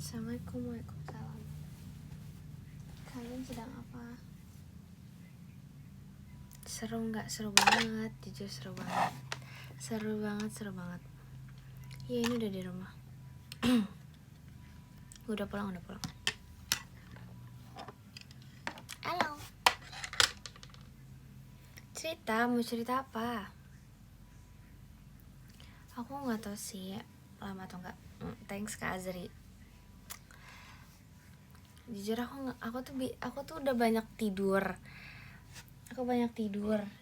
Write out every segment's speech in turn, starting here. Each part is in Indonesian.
Assalamualaikum, waalaikumsalam. Kalian sedang apa? Seru nggak? Seru banget, jujur seru banget. Seru banget. Ya ini udah di rumah. Udah pulang. Halo. Mau cerita apa? Aku nggak tahu sih lama atau enggak. Thanks Kak Azri. Jujur aku tuh udah banyak tidur.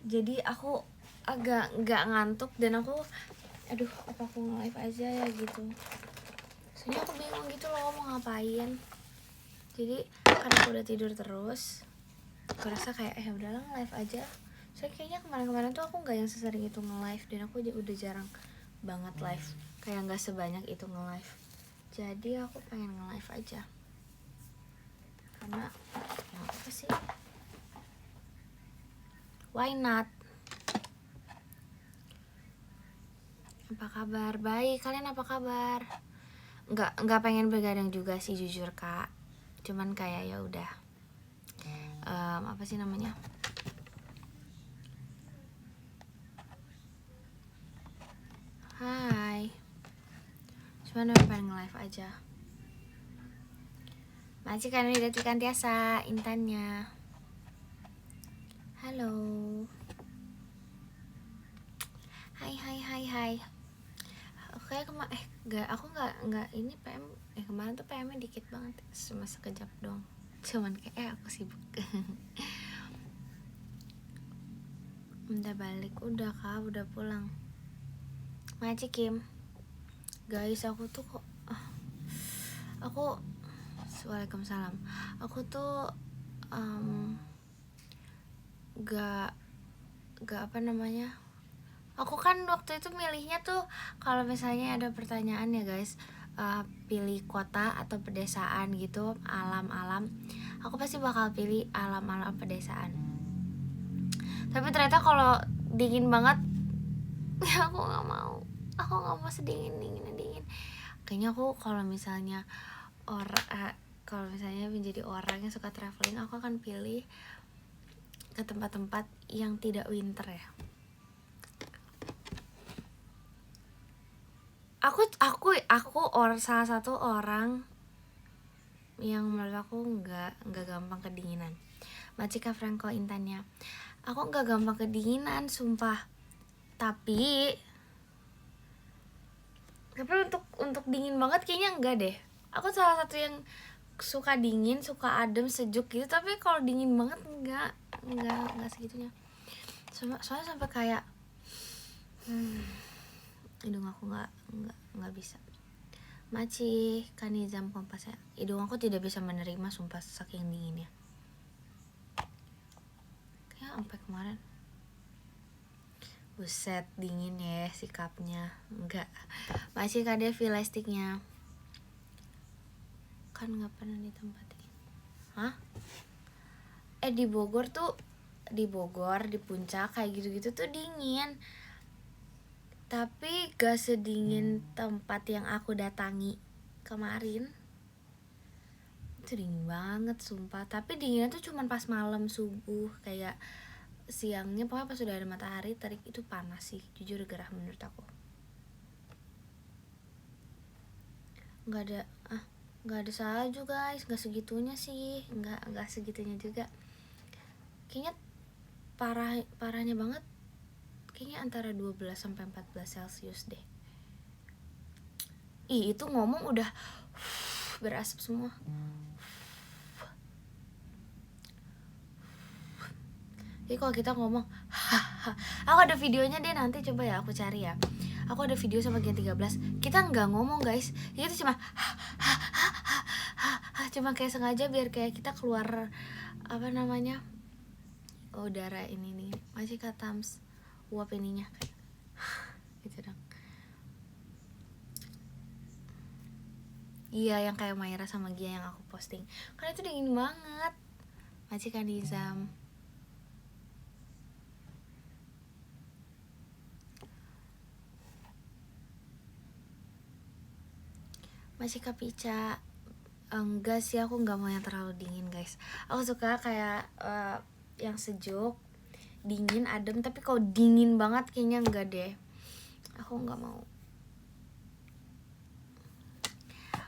Jadi aku agak nggak ngantuk dan aku apa aku nge-live aja ya gitu. Soalnya aku bingung gitu loh mau ngapain. Jadi karena aku udah tidur terus, aku rasa kayak udahlah nge-live aja. Soalnya kayaknya kemarin tuh aku nggak yang sesering itu nge-live dan aku udah jarang banget live. Kayak nggak sebanyak itu nge-live. Jadi aku pengen nge-live aja. Karena ya apa sih? Why not? Apa kabar? Baik, kalian apa kabar? Nggak pengen begadang juga sih jujur Kak. Cuman kayak ya udah. Apa sih namanya? Hai. Cuman pengen nge-live aja. Masih kan udah tekan Tiasa Intannya. Halo. Hai. Oke, aku nggak ini PM kemarin tuh PM-nya dikit banget. Cuma sekejap dong. Cuman kayak aku sibuk. Udah balik, udah Kak, udah pulang. Maci Kim. Guys, aku tuh kok Waalaikumsalam. Aku tuh gak apa namanya. Aku kan waktu itu milihnya tuh kalau misalnya ada pertanyaan ya guys, pilih kota atau pedesaan gitu, alam-alam. Aku pasti bakal pilih alam-alam pedesaan. Tapi ternyata kalau dingin banget, ya aku nggak mau sedingin. Kayaknya aku kalau misalnya menjadi orang yang suka traveling, aku akan pilih ke tempat-tempat yang tidak winter ya. Salah satu orang yang menurut aku nggak gampang kedinginan. Macika Franco Intannya, aku nggak gampang kedinginan sumpah. Tapi untuk dingin banget kayaknya enggak deh. Aku salah satu yang suka dingin, suka adem, sejuk gitu. Tapi kalau dingin banget enggak segitunya. Soalnya sampai kayak hidung aku nggak bisa. Maci Kanizam Kompas ya. Hidung aku tidak bisa menerima sumpah saking dinginnya. Kayak sampai kemarin. Buset, dingin ya sikapnya. Enggak. Masih KD Filastiknya. Kan nggak pernah di tempat ini. Hah? Di Bogor, di puncak kayak gitu-gitu tuh dingin. Tapi gak sedingin tempat yang aku datangi kemarin. Itu dingin banget sumpah. Tapi dinginnya tuh cuman pas malam subuh. Kayak siangnya pokoknya pas udah ada matahari terik itu panas sih. Jujur gerah menurut aku. Gak ada salju guys. Gak segitunya sih. Gak segitunya juga. Kayaknya parahnya banget kayaknya antara 12 sampai 14 Celcius deh. Itu ngomong udah berasap semua. Jadi kalau kita ngomong aku ada videonya deh, nanti coba ya aku cari ya. Aku ada video sama Gen 13. Kita nggak ngomong guys. Kita cuma cuma kayak sengaja biar kayak kita keluar apa namanya udara ini nih. Masih katams uap ininya kayak gitu dong. Iya yang kayak Maira sama Gia yang aku posting. Karena itu dingin banget. Masih Kanizam. Masih Kapica. Enggak sih, aku nggak mau yang terlalu dingin guys. Aku suka kayak yang sejuk, dingin, adem. Tapi kalau dingin banget kayaknya enggak deh. Aku nggak mau.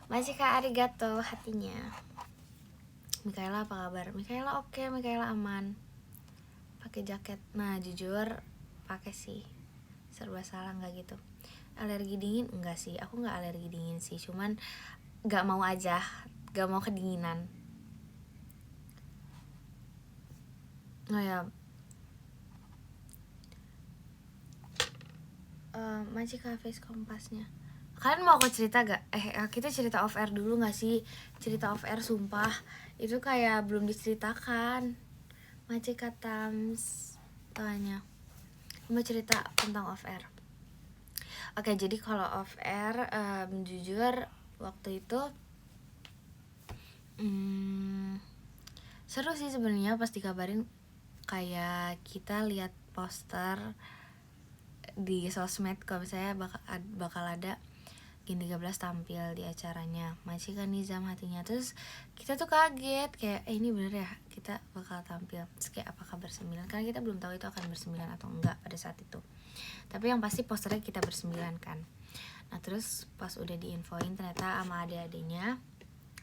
Masih Kak arigato hatinya. Mikaela apa kabar? Mikaela oke, Mikaela aman. Pakai jaket. Nah jujur pakai sih. Serba salah nggak gitu. Alergi dingin enggak sih. Aku nggak alergi dingin sih. Cuman nggak mau aja. Nggak mau kedinginan. Oh ya. Masih Kak face kompasnya. Kalian mau aku cerita gak? Kita cerita off air dulu gak sih? Cerita off air sumpah. Itu kayak belum diceritakan. Maci Katams tanya. Mau cerita tentang off air. Oke, jadi kalau off air jujur waktu itu seru sih sebenarnya pas dikabarin. Kayak kita lihat poster di sosmed kalau misalnya bakal ada Gen 13 tampil di acaranya. Masih kan Nizam hatinya. Terus kita tuh kaget kayak ini bener ya kita bakal tampil. Terus kayak apakah bersembilan? Karena kita belum tahu itu akan bersembilan atau enggak pada saat itu. Tapi yang pasti posternya kita bersembilan kan. Nah terus pas udah diinfoin ternyata sama adik-adiknya,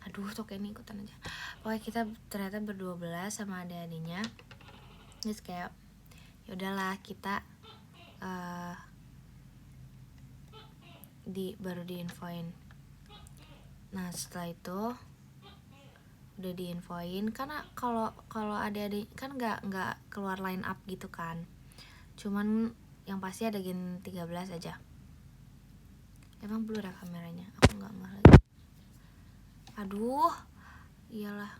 aduh tuh kayak ini ikutan aja. Pokoknya kita ternyata ber-12 sama adik-adiknya. Terus kayak yaudahlah kita baru diinfoin. Nah setelah itu udah diinfoin karena kalau adik-adik kan nggak keluar line up gitu kan, cuman yang pasti ada Gen 13 aja. Emang blur ya kameranya? Aku nggak lagi. Aduh, iyalah.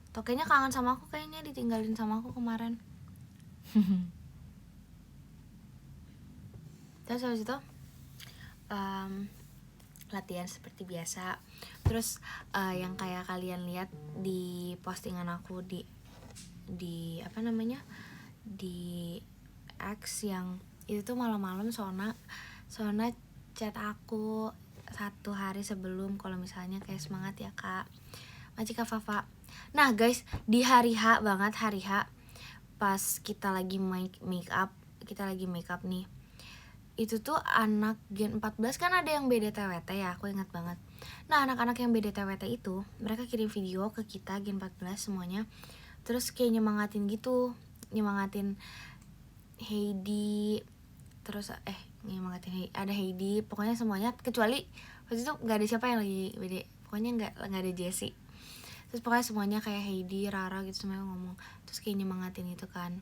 Tokenya kangen sama aku kayaknya, ditinggalin sama aku kemarin. Terus habis itu latihan seperti biasa. Terus yang kayak kalian lihat di postingan aku di apa namanya di X yang itu tuh malam-malam Sona chat aku 1 hari sebelum kalau misalnya kayak semangat ya kak, Maci Kak Fafa. Nah guys, di hari H banget, hari H pas kita lagi make up nih, itu tuh anak Gen 14 kan ada yang BDTWT ya, aku ingat banget. Nah anak-anak yang BDTWT itu mereka kirim video ke kita Gen 14 semuanya. Terus kayak nyemangatin gitu, nyemangatin Heidi. Terus nyemangatin ada Heidi, pokoknya semuanya kecuali waktu itu nggak ada siapa yang lagi BD, pokoknya nggak ada Jessie. Terus pokoknya semuanya kayak Heidi, Rara gitu semuanya ngomong. Terus kayak nyemangatin itu kan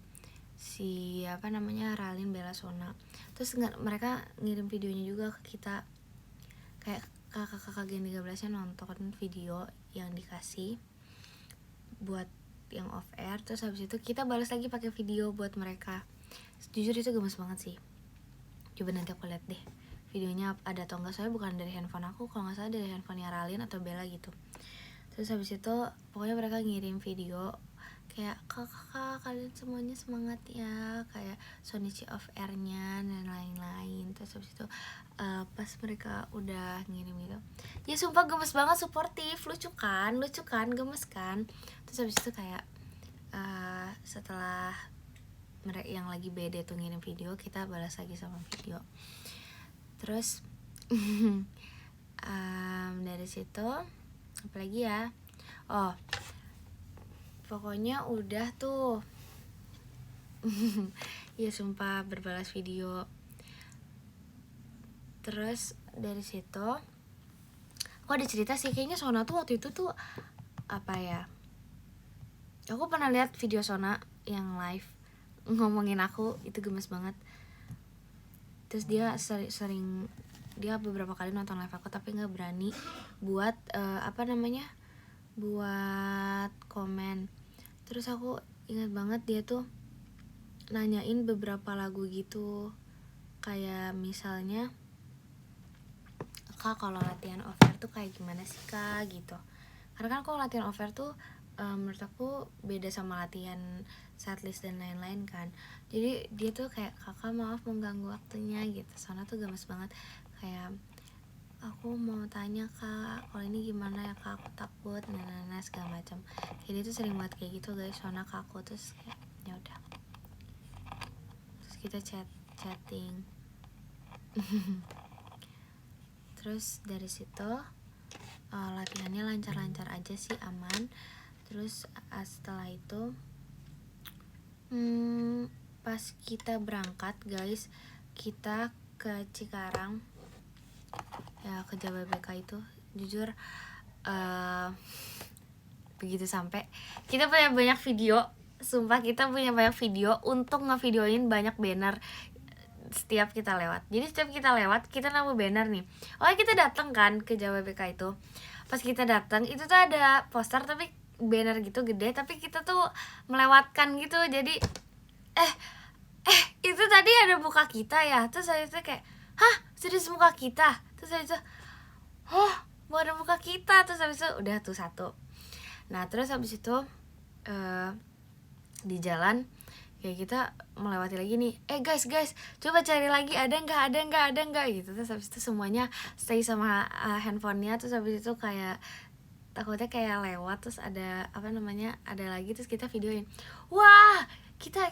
si apa namanya Ralin, Bella, Sona. Terus mereka ngirim videonya juga ke kita, kayak kakak-kakak Gen 13 nya nonton video yang dikasih buat yang off air. Terus habis itu kita balas lagi pakai video buat mereka. Jujur itu gemes banget sih. Coba nanti aku lihat deh videonya ada atau enggak, soalnya bukan dari handphone aku, kalau nggak salah dari handphonenya Ralin atau Bella gitu. Terus habis itu pokoknya mereka ngirim video kayak kakak kalian semuanya semangat ya, kayak Sonichi off airnya dan lain-lain. Terus habis itu pas mereka udah ngirim gitu, ya sumpah gemes banget, suportif, lucu kan, gemes kan. Terus habis itu kayak setelah mereka yang lagi BD tuh ngirim video, kita balas lagi sama video. Terus dari situ apalagi ya, pokoknya udah tuh ya sumpah berbalas video. Terus dari situ aku ada cerita sih, kayaknya Sona tuh waktu itu tuh apa ya, aku pernah lihat video Sona yang live ngomongin aku, itu gemes banget. Terus dia sering dia beberapa kali nonton live aku tapi nggak berani buat buat komen. Terus aku ingat banget dia tuh nanyain beberapa lagu gitu, kayak misalnya kak kalau latihan off air tuh kayak gimana sih kak gitu. Karena kan kalau latihan off air tuh menurut aku beda sama latihan setlist dan lain-lain kan. Jadi dia tuh kayak kakak maaf mengganggu waktunya gitu. Soalnya tuh gemes banget, kayak aku mau tanya kak, kalau ini gimana ya kak, aku takut nah segala macam. Kayak dia tuh sering banget kayak gitu guys, soalnya ke aku. Terus kayak ya udah, terus kita chatting. Terus dari situ latihannya lancar-lancar aja sih, aman. Terus setelah itu pas kita berangkat guys, kita ke Cikarang ya, ke Jababeka itu jujur begitu sampai kita punya banyak video, sumpah kita punya banyak video untuk ngevideoin banyak banner setiap kita lewat. Jadi setiap kita lewat kita nemu banner nih. Oh kita datang kan ke Jababeka itu. Pas kita datang itu tuh ada poster tapi banner gitu gede, tapi kita tuh melewatkan gitu. Jadi itu tadi ada muka kita ya. Terus saya tuh kayak, hah serius muka kita? Terus saya tuh, oh mau ada muka kita. Terus habis itu udah tuh satu. Nah terus habis itu di jalan kayak kita melewati lagi nih, guys coba cari lagi, ada nggak gitu. Terus habis itu semuanya stay sama handphonenya. Terus habis itu kayak takutnya kayak lewat terus ada apa namanya, ada lagi, terus kita videoin, wah kita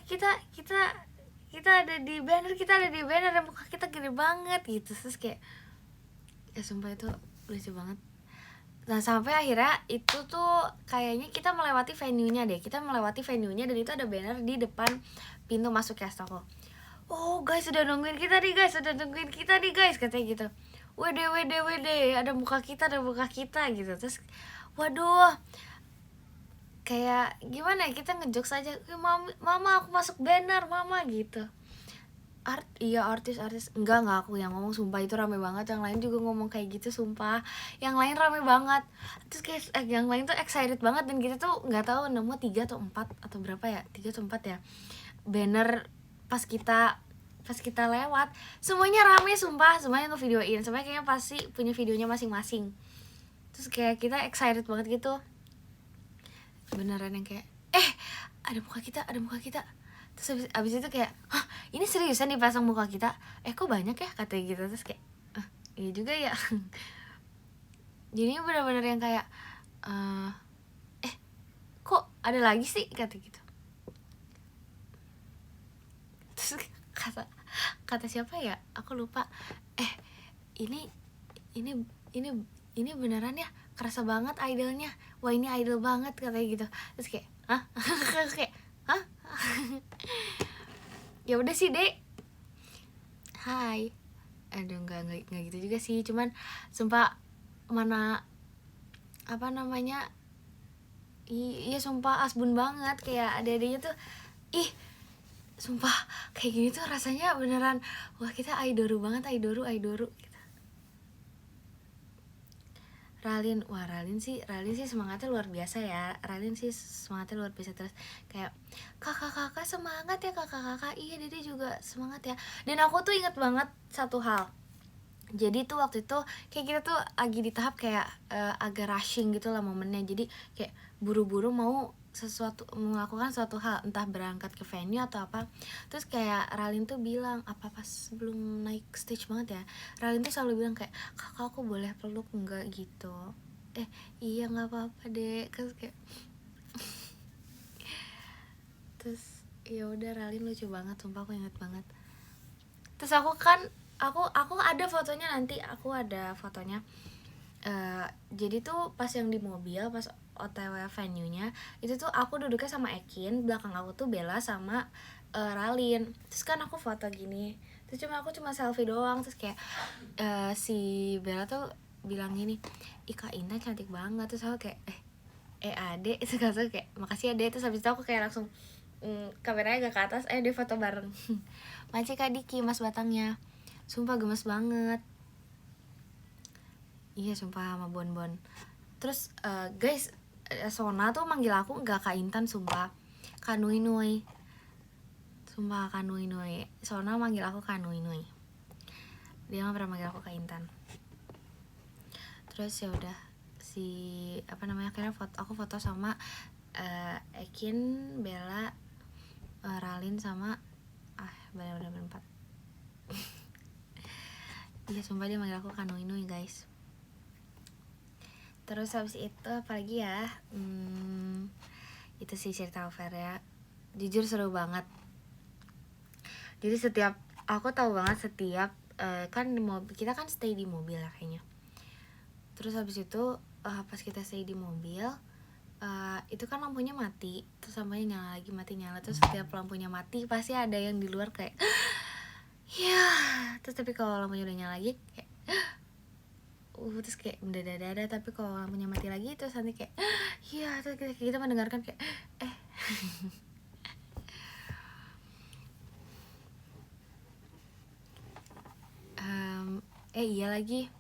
ada di banner, dan muka kita gede banget gitu. Terus kayak ya sumpah itu lucu banget. Nah sampai akhirnya itu tuh kayaknya kita melewati venue-nya dan itu ada banner di depan pintu masuk Castoko. Oh guys udah nungguin kita nih guys, katanya gitu. Wede ada muka kita gitu. Terus waduh, kayak gimana ya, kita ngejokes aja, mama aku masuk banner mama gitu. Iya artis enggak aku yang ngomong, sumpah itu rame banget. Yang lain juga ngomong kayak gitu, sumpah yang lain rame banget. Terus kayak yang lain tuh excited banget, dan kita tuh nggak tahu nemu 3 atau 4 atau berapa ya, 3 atau 4 ya banner. Pas kita lewat semuanya rame, sumpah semuanya ngevideoin, semuanya kayaknya pasti punya videonya masing-masing. Terus kayak kita excited banget gitu, beneran yang kayak ada muka kita. Terus abis itu kayak, hah ini seriusan dipasang muka kita, kok banyak ya, katanya gitu. Terus kayak iya juga ya. Jadinya benar-benar yang kayak kok ada lagi sih, kata gitu. Terus kata siapa ya, aku lupa, ini beneran ya, kerasa banget idolnya, wah ini idol banget, katanya gitu. Terus kayak hah. Terus kayak hah. Ya udah sih dek, hai. Aduh nggak gitu juga sih, cuman sumpah mana apa namanya, iya sumpah asbun banget. Kayak adek-adeknya tuh sumpah kayak gini tuh rasanya beneran, wah kita aidoru banget, aidoru gitu. Ralin sih semangatnya luar biasa ya. Terus kayak kakak semangat ya, kakak iya dede juga semangat ya. Dan aku tuh inget banget satu hal. Jadi tuh waktu itu kayak kita tuh lagi di tahap kayak agak rushing gitu lah momennya. Jadi kayak buru-buru mau melakukan suatu hal, entah berangkat ke venue atau apa. Terus kayak Ralin tuh bilang, apa pas sebelum naik stage banget ya, Ralin tuh selalu bilang kayak, kakak aku boleh peluk enggak gitu. Iya nggak apa-apa deh. Terus kayak terus ya udah, Ralin lucu banget, sumpah aku inget banget. Terus aku ada fotonya, nanti aku ada fotonya. Jadi tuh pas yang di mobil, pas OTW venue-nya itu tuh aku duduknya sama Ekin, belakang aku tuh Bella sama Ralin. Terus kan aku foto gini, terus aku cuma selfie doang. Terus kayak si Bella tuh bilang gini, Kak Intan cantik banget. Terus aku kayak adek. Terus aku kayak makasih adek. Terus habis itu aku kayak langsung kameranya agak ke atas, dia foto bareng. Makasih Kak Diki, mas batangnya, sumpah gemes banget. Iya sumpah sama Bonbon. Terus guys, Sona tuh manggil aku nggak Kak Intan, sumpah Kak Nui Nui. Sumpah Kak Nui Nui. Sona manggil aku Kak Nui Nui. Dia nggak pernah manggil aku Kak Intan. Terus ya udah, akhirnya aku foto sama Ekin, Bella, Ralin sama bener-bener 4. Iya sumpah dia manggil aku Kak Nui Nui guys. Terus habis itu apalagi ya, itu sih cerita affair ya. Jujur seru banget. Jadi setiap aku tahu banget setiap kan di mobil kita kan stay di mobil ya kayaknya. Terus habis itu pas kita stay di mobil itu kan lampunya mati, terus lampunya nyala lagi, mati nyala, terus setiap lampunya mati pasti ada yang di luar kayak ya, terus tapi kalau lampunya udah nyala lagi kayak terus kayak dada, tapi kalau lampunya mati lagi terus nanti kayak ya, terus kita mendengarkan kayak iya lagi.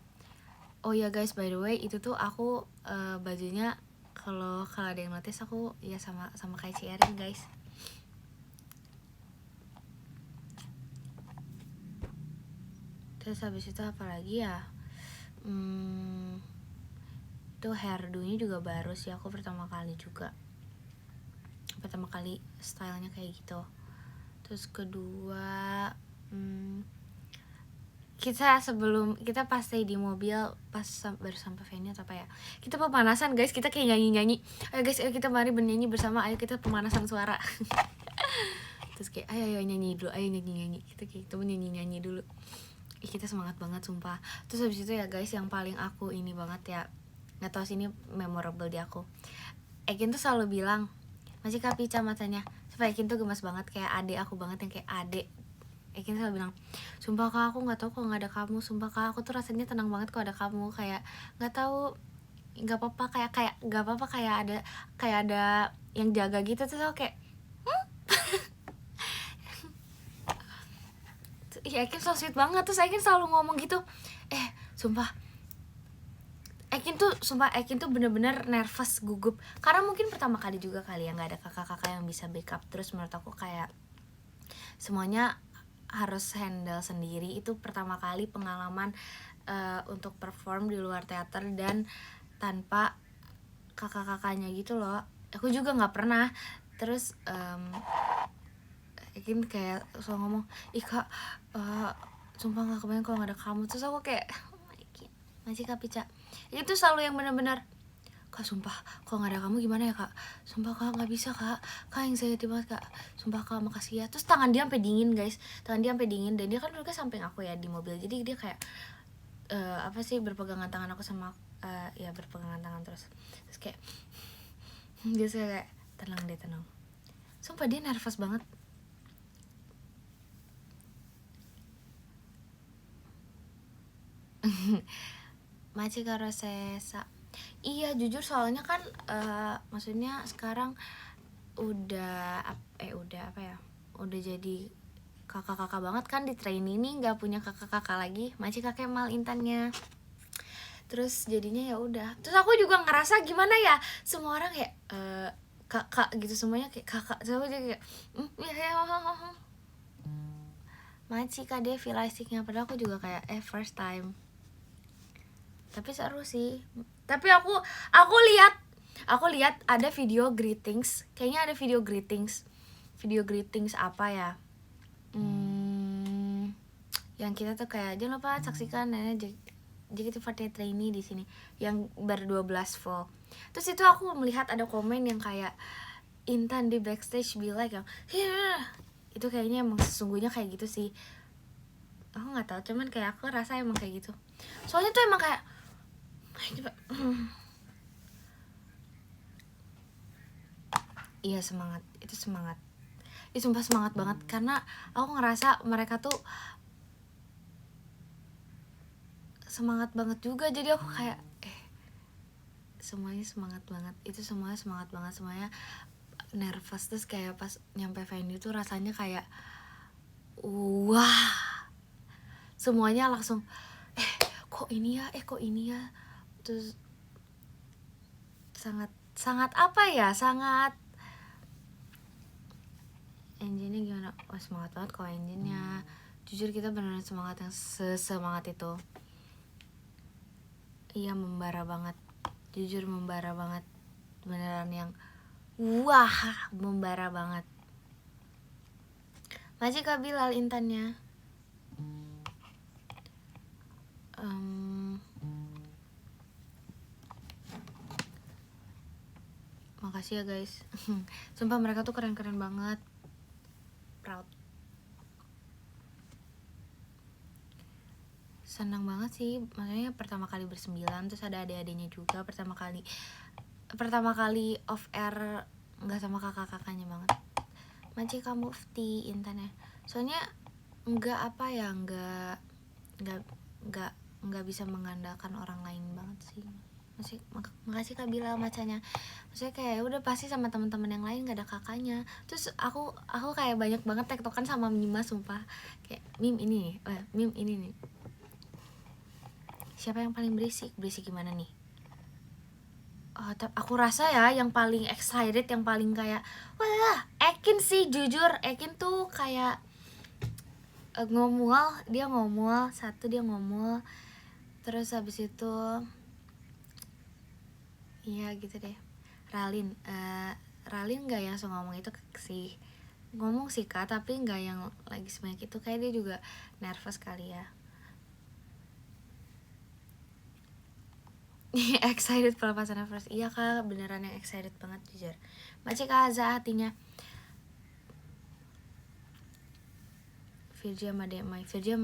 Oh ya guys, by the way itu tuh aku bajunya kalau ada yang notice aku ya sama kayak Erin guys. Terus habis itu apa lagi ya, itu hairdo-nya juga baru sih, aku pertama kali stylenya kayak gitu. Terus kedua sebelum kita pas stay di mobil, pas baru sampai venue atau apa ya, kita pemanasan guys, kita kayak nyanyi ayo guys, ayo kita mari bernyanyi bersama, ayo kita pemanasan suara. Terus kayak ayo nyanyi dulu, ayo nyanyi kita kayak kita nyanyi dulu. Kita semangat banget sumpah. Terus habis itu ya guys, yang paling aku ini banget ya, nggak tahu sih ini memorable di aku, Ekin tuh selalu bilang masih kapica matanya, supaya Ekin tuh gemas banget kayak adik aku banget, yang kayak adik. Ekin selalu bilang, sumpah Kak aku nggak tahu kalau nggak ada kamu, sumpah Kak aku tuh rasanya tenang banget kalau ada kamu, kayak nggak tahu, nggak apa-apa, kayak nggak apa-apa, kayak ada yang jaga gitu. Terus aku kayak ya Ekin so sweet banget. Terus Ekin selalu ngomong gitu, sumpah Ekin tuh bener-bener nervous, gugup, karena mungkin pertama kali juga kali ya, nggak ada kakak-kakak yang bisa backup. Terus menurut aku kayak semuanya harus handle sendiri. Itu pertama kali pengalaman untuk perform di luar teater dan tanpa kakak-kakaknya gitu loh. Aku juga nggak pernah. Terus Ekin kayak selalu ngomong, ih Kak sumpah nggak kebayang kalau nggak ada kamu. Terus aku kayak masih kapica. Itu selalu yang benar-benar, Kak sumpah kalau nggak ada kamu gimana ya Kak, sumpah Kak nggak bisa Kak yang saya banget Kak, sumpah Kak makasih ya. Terus tangan dia sampai dingin guys, dan dia kan duduknya samping aku ya di mobil, jadi dia kayak berpegangan tangan aku sama ya berpegangan tangan terus kayak dia kayak tenang, sumpah dia nervous banget. Masih karo sesa. Iya jujur soalnya kan maksudnya sekarang udah jadi kakak-kakak banget kan di trainee ini, nggak punya kakak-kakak lagi, masih kakek mal intannya. Terus jadinya ya udah. Terus aku juga ngerasa gimana ya, semua orang kayak kakak gitu, semuanya kayak kakak. Terus aku jadi kayak Maci Kak Devi lastiknya, padahal aku juga kayak first time. Tapi seru sih. Tapi aku lihat ada video greetings. Kayaknya ada video greetings apa ya? Yang kita tuh kayak jangan lupa saksikan JKT48 trainee di sini yang ber-12 full. Terus itu aku melihat ada komen yang kayak Intan di backstage be like yang itu kayaknya emang sesungguhnya kayak gitu sih. Aku nggak tahu, cuman kayak aku rasa emang kayak gitu. Soalnya tuh emang kayak iya semangat, itu sumpah semangat banget, karena aku ngerasa mereka tuh semangat banget juga. Jadi aku kayak semuanya semangat banget, itu semuanya semangat banget, semuanya nervous. Terus kayak pas nyampe venue tuh rasanya kayak wah, semuanya langsung kok ini ya. Terus sangat apa ya, sangat engine-nya gimana, semangat banget kok engine-nya. Jujur kita beneran semangat yang semangat itu. Iya membara banget, jujur membara banget, beneran yang wah membara banget. Masih Kak Bilal intannya. Makasih ya guys. Sumpah mereka tuh keren-keren banget. Proud. Senang banget sih, maksudnya pertama kali bersembilan, terus ada adik-adiknya juga, pertama kali off air nggak sama kakak-kakaknya banget. Macika Mufti Intan ya, soalnya nggak bisa mengandalkan orang lain banget sih. Makasih Kak Bila macanya. Maksudnya kayak udah pasti sama teman-teman yang lain gak ada kakaknya. Terus aku kayak banyak banget tektokan sama Mima sumpah. Kayak Mim ini nih, Mim ini nih. Siapa yang paling berisik? Berisik gimana nih? Aku rasa ya yang paling excited, yang paling kayak wah, Ekin sih jujur. Ekin tuh kayak ngomul, dia ngomul. Terus habis itu iya gitu deh. Ralin nggak yang langsung ngomong itu sih, ngomong sih Kak, tapi nggak yang lagi sebanyak itu. Kayak dia juga nervous kali ya. Excited pelepasan nervous. Iya Kak, beneran yang excited banget jujur. Macik Aza hatinya. Virgia sama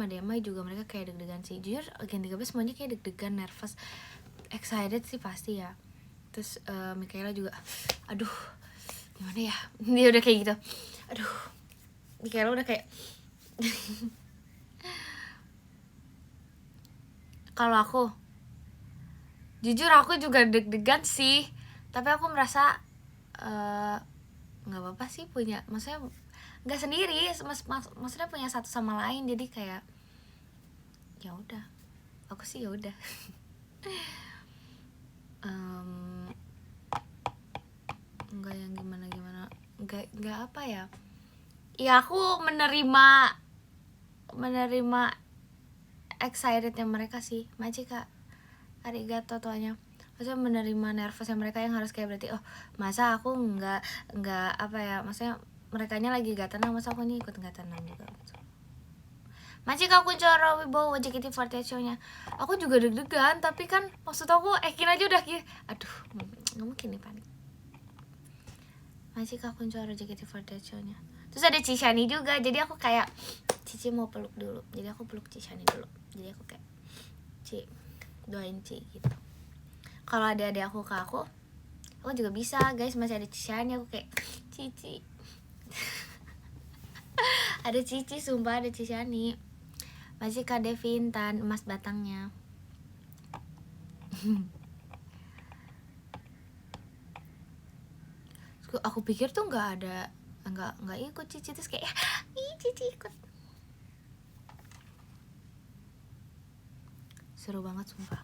Demai juga mereka kayak deg-degan sih. Jujur Gen 13 semuanya kayak deg-degan, nervous, excited sih pasti ya. Terus Mikaela juga, aduh gimana ya, dia udah kayak gitu, aduh Mikaela udah kayak kalau aku jujur aku juga deg-degan sih, tapi aku merasa nggak apa-apa sih punya, maksudnya nggak sendiri, maksudnya punya satu sama lain, jadi kayak ya udah, aku sih ya udah. Nggak yang gimana nggak apa ya, ya aku menerima excitednya mereka sih. Maci Kak arigato tuanya, maksudnya menerima nervousnya mereka yang harus kayak berarti oh masa aku nggak apa ya, maksudnya merekanya lagi gak tenang, masa aku nih ikut gak tenang juga. Masih aku Kuncoro Wibowo JKT48 show-nya. Aku juga deg-degan, tapi kan maksud aku Ekin aja udah aduh, gak mungkin nih panik. Masih aku Kuncoro JKT48 show-nya. Terus ada Cishani juga, jadi aku kayak Cici mau peluk dulu, jadi aku peluk Cishani dulu. Jadi aku kayak Ci, doain Ci gitu. Kalau ada adik aku ke aku juga bisa guys, masih ada Cishani, aku kayak Cici. Ada Cici, sumpah ada Cishani. Masih Kak Devin Tan, emas batangnya. Aku pikir tuh nggak ikut Cici, terus kayak ih Cici ikut. Seru banget sumpah.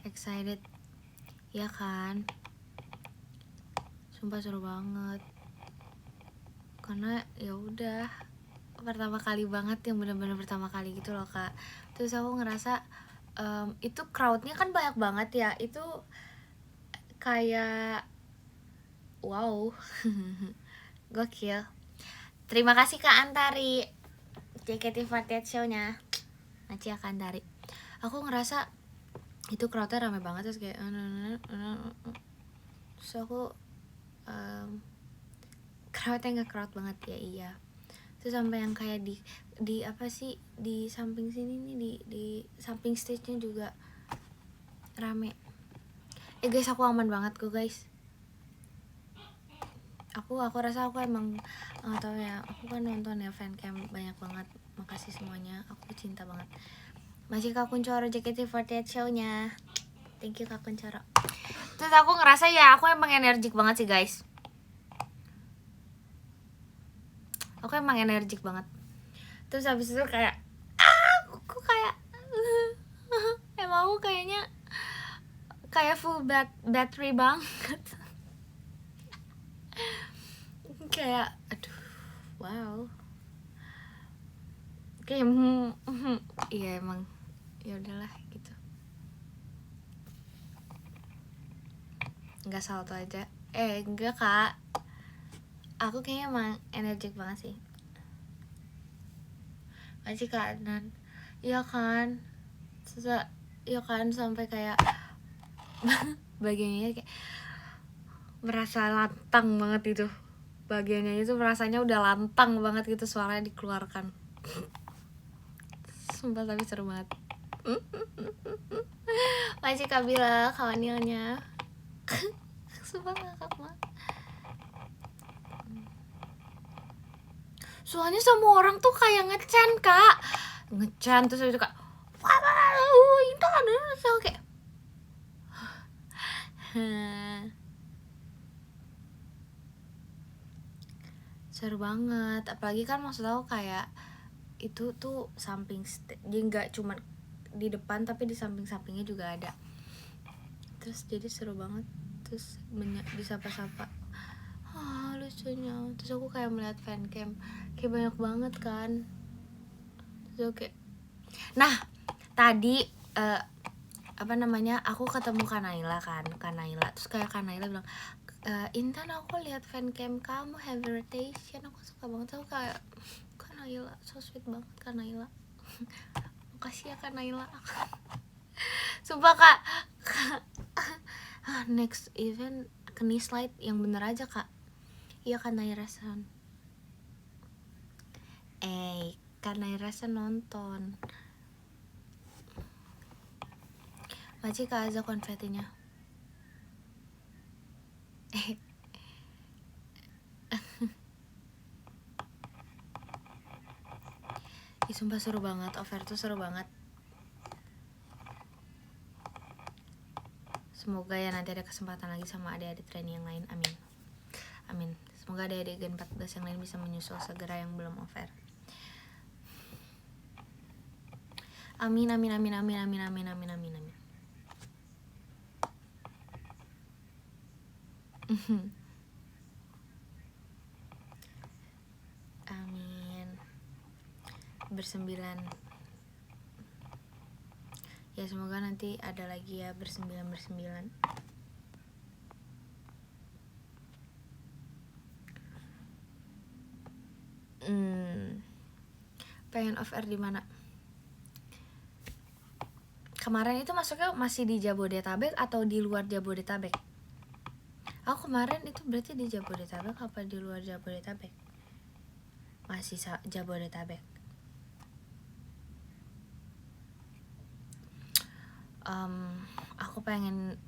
Excited ya kan, sumpah seru banget karena ya udah pertama kali banget, yang benar-benar pertama kali gitu loh Kak. Terus aku ngerasa itu crowdnya kan banyak banget ya, itu kayak wow. Gokil. Terima kasih Kak Antari JKT48 show-nya. Aci akan dari. Aku ngerasa itu crowdnya rame banget, terus kayak terus aku crowdnya nggak crowd banget ya, iya. Terus sampai yang kayak di apa sih, di samping sini nih, di samping stage-nya juga rame. Guys, aku aman banget kok guys. Aku rasa aku emang nggak tahu ya, aku kan nonton ya fancam banyak banget. Makasih semuanya, aku cinta banget. Masih Kak Kuncoro JKT48 show-nya. Thank you Kak Kuncoro. Terus aku ngerasa ya aku emang energik banget sih guys. Aku emang energik banget. Terus habis itu kayak aku kayak emang aku kayaknya kayak full battery banget. Kayak aduh wow, kayak iya emang ya udahlah gitu, nggak salto aja enggak Kak, aku kayaknya emang energik banget sih. masih kanan, iya kan, iya kan, sampai kayak bagiannya kayak merasa lantang banget itu, bagiannya itu rasanya udah lantang banget gitu, suaranya dikeluarkan. Sumpah tapi seru banget. Masih Kabila kawanilnya. Sumpah ngakak banget. Soalnya semua orang tuh kayak ngechan kak, ngechan terus itu kak, Intan, so kayak seru banget. Apalagi kan maksud aku kayak itu tuh samping, jadi nggak cuma di depan tapi di samping-sampingnya juga ada. Terus jadi seru banget. Terus disapa-sapa, lucunya. Terus aku kayak melihat fancam kayak banyak banget kan. Terus aku kayak, nah tadi apa namanya, aku ketemu Kanaila kan, Kanaila. Terus kayak Kanaila bilang, Intan aku lihat fancam kamu Heavy Rotation, aku suka banget. Aku kayak, Kanaila so sweet banget Kanaila. Makasih ya Kanaila. Sumpah kak, next event Knee Slide yang bener aja kak. Iya kan Nairasan. Kan Nairasan nonton. Maci kak aja konfetinya. Sumpah seru banget, offer tuh seru banget. Semoga ya nanti ada kesempatan lagi sama adik-adik training yang lain, amin. Amin. Semoga adik-adik Gen 14 yang lain bisa menyusul segera yang belum offer. Amin amin amin amin amin amin amin amin amin. Amin. Bersembilan. Ya semoga nanti ada lagi ya bersembilan. Pengen off air di mana? Kemarin itu masuknya masih di Jabodetabek atau di luar Jabodetabek? Aku kemarin itu berarti di Jabodetabek apa di luar Jabodetabek? Masih Jabodetabek. Aku pengen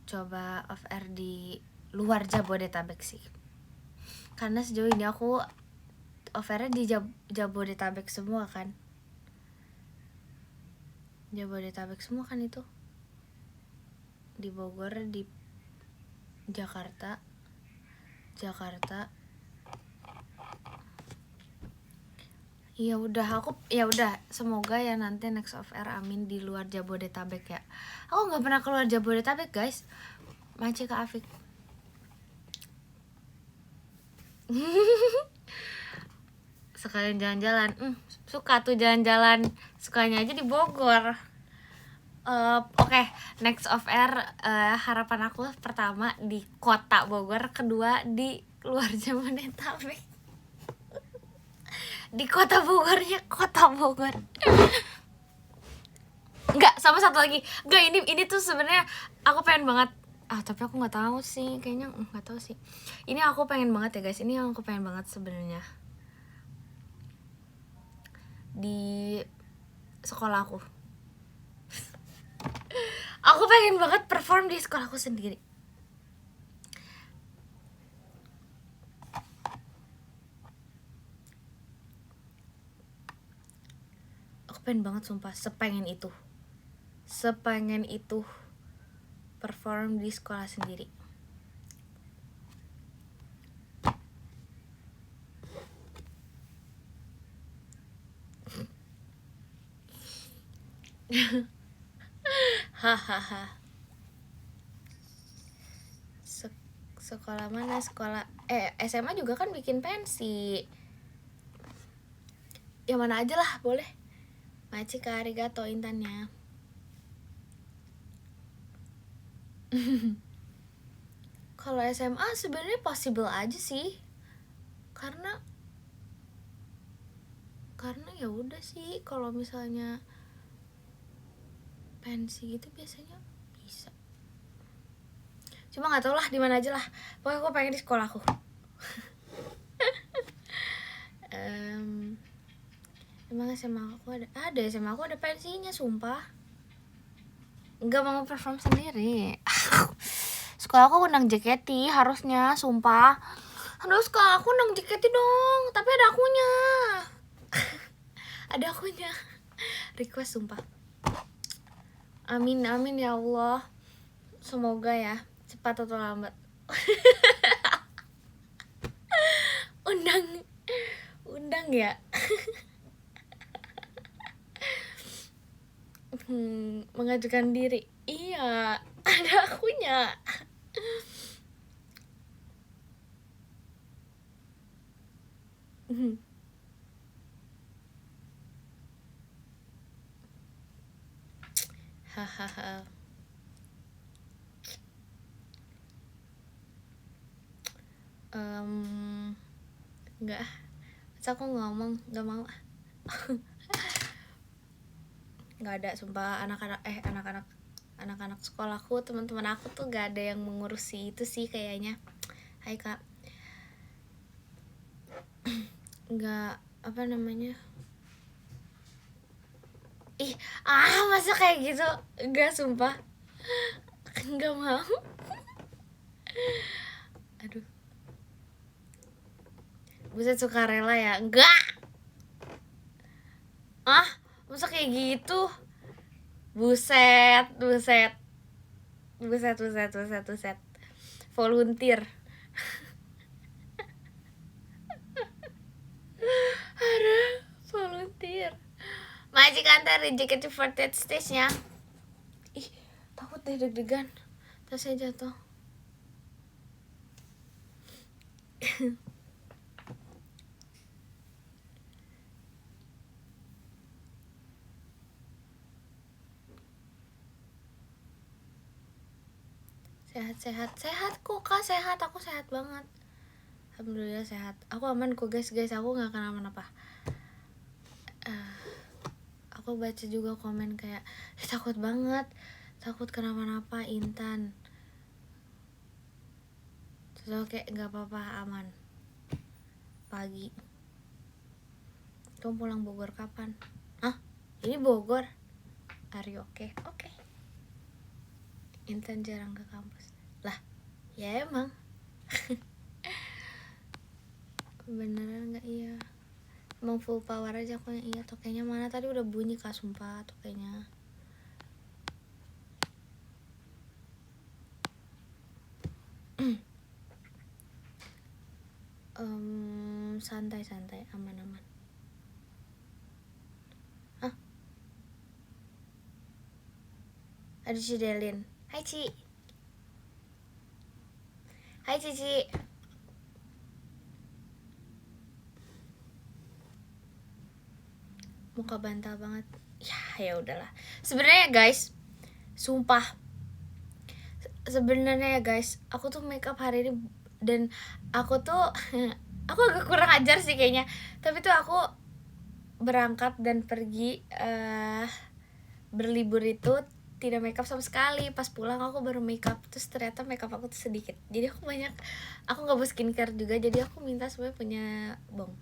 coba off air di luar Jabodetabek sih. Karena sejauh ini aku off airnya di Jabodetabek semua kan. Jabodetabek semua kan itu. Di Bogor, di Jakarta. Ya udah semoga ya nanti next off air amin di luar Jabodetabek ya. Aku nggak pernah keluar Jabodetabek guys. Maci ke Afik. Sekalian jalan-jalan. Suka tuh jalan-jalan. Sukanya aja di Bogor. Oke, next off air harapan aku pertama di kota Bogor, kedua di luar Jabodetabek. Di kota Bogornya kota Bogor. Enggak, sama satu lagi. Enggak, ini tuh sebenarnya aku pengen banget. Tapi aku nggak tahu sih, kayaknya nggak tahu sih. Ini aku pengen banget ya guys. Ini yang aku pengen banget sebenarnya. Di sekolah aku. Aku pengen banget perform di sekolahku sendiri. Aku pengen banget sumpah, sepengen itu perform di sekolah sendiri. Hahaha. Sekolah mana? Sekolah SMA juga kan bikin pensi. Ya mana aja lah boleh. Maci ka arigato Intannya. Kalau SMA sebenarnya possible aja sih. Karena karena ya udah sih kalau misalnya pensi gitu biasanya bisa, cuma nggak tau lah di mana aja lah, pokoknya aku pengen di sekolahku. Emang SMA aku ada SMA aku ada pensinya, sumpah. Nggak mau perform sendiri. Sekolah aku undang JKT harusnya, sumpah. Aduh, sekolah aku undang JKT dong, tapi ada akunya. Ada akunya. Request, sumpah. Amin, amin ya Allah. Semoga ya, cepat atau lambat. Undang ya. Mengajukan diri. Iya, ada akunya. Hahaha. Enggak, masa aku ngomong nggak mau. Nggak ada, sumpah. Anak-anak sekolahku, teman-teman aku tuh gak ada yang mengurusi itu sih kayaknya. Hai kak. Nggak, apa namanya, masa kayak gitu. Enggak, sumpah. Nggak mau. Aduh, buset, sukarela ya? Enggak. Masa kayak gitu? Buset. Volunteer. Aduh, volunteer. Majikan dari JKT48 stage-nya. Ih, takut deh, deg-degan. Tasnya jatuh. Sehat kok kak, sehat, aku sehat banget, alhamdulillah sehat, aku aman kok guys, aku nggak kenapa-napa. Aku baca juga komen kayak takut banget, takut kenapa-napa Intan, terus aku kayak nggak apa-apa, aman. Pagi kamu pulang Bogor kapan? Ini Bogor. Are you okay? Oke. Intan jarang ke kampus. Lah, ya emang. Beneran nggak? Iya. Emang full power aja aku yang iya. Tokenya mana tadi udah bunyi kak, sumpah tokenya. Santai, aman. Ada Cidelin. Hai Ci. Hai Cici. Muka bantal banget. Ya udahlah. Sebenarnya guys, sumpah. Sebenarnya ya guys, aku tuh makeup hari ini dan aku tuh aku agak kurang ajar sih kayaknya. Tapi tuh aku berangkat dan pergi berlibur itu tidak makeup sama sekali. Pas pulang aku baru makeup, terus ternyata makeup aku tuh sedikit. Jadi aku nggak mau skincare juga, jadi aku minta supaya punya bong.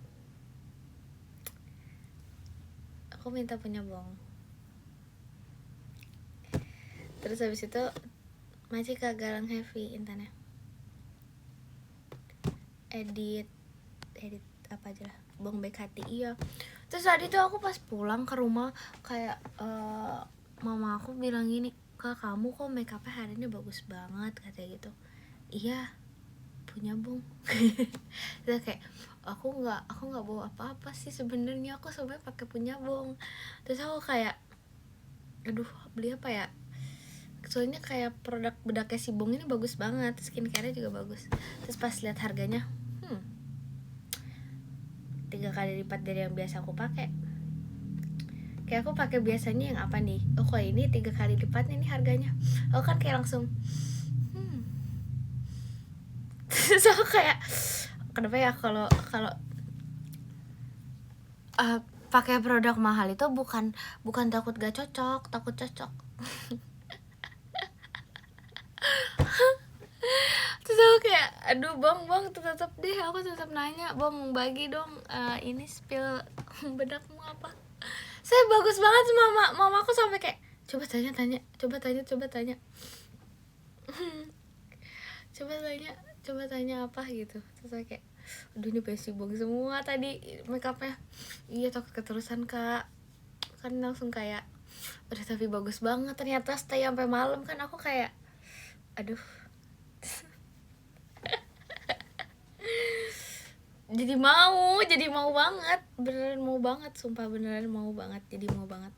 Terus habis itu masih ke Galang Heavy Intannya. Edit apa aja lah, bong baik hati. Iya. Terus tadi tuh aku pas pulang ke rumah kayak mama aku bilang gini, kak kamu kok makeupnya hari ini bagus banget, katanya gitu. Iya, punya bong. Terus kayak aku nggak bawa apa-apa sih sebenarnya, aku sebenarnya pakai punya bong. Terus aku kayak aduh, beli apa ya, soalnya kayak produk bedaknya si bong ini bagus banget, skincare-nya juga bagus. Terus pas lihat harganya 3 kali lipat dari yang biasa aku pakai. Kayak aku pakai biasanya yang apa nih, kok ini 3 kali lipatnya nih harganya. Aku kan kayak langsung terus aku kayak kenapa ya kalau pakai produk mahal itu bukan takut gak cocok, takut cocok. Terus aku kayak, aduh bang tetap deh, aku tetap nanya, bang bagi dong ini spill bedakmu apa. Saya bagus banget sama mamaku sampai kayak coba tanya coba tanya coba tanya apa gitu. Terus saya kayak aduh ini besi bong semua tadi make upnya. Iya takut keterusan kak, kan langsung kayak udah tapi bagus banget ternyata stay sampai malam. Kan aku kayak aduh jadi mau banget, beneran mau banget, sumpah beneran mau banget, jadi mau banget.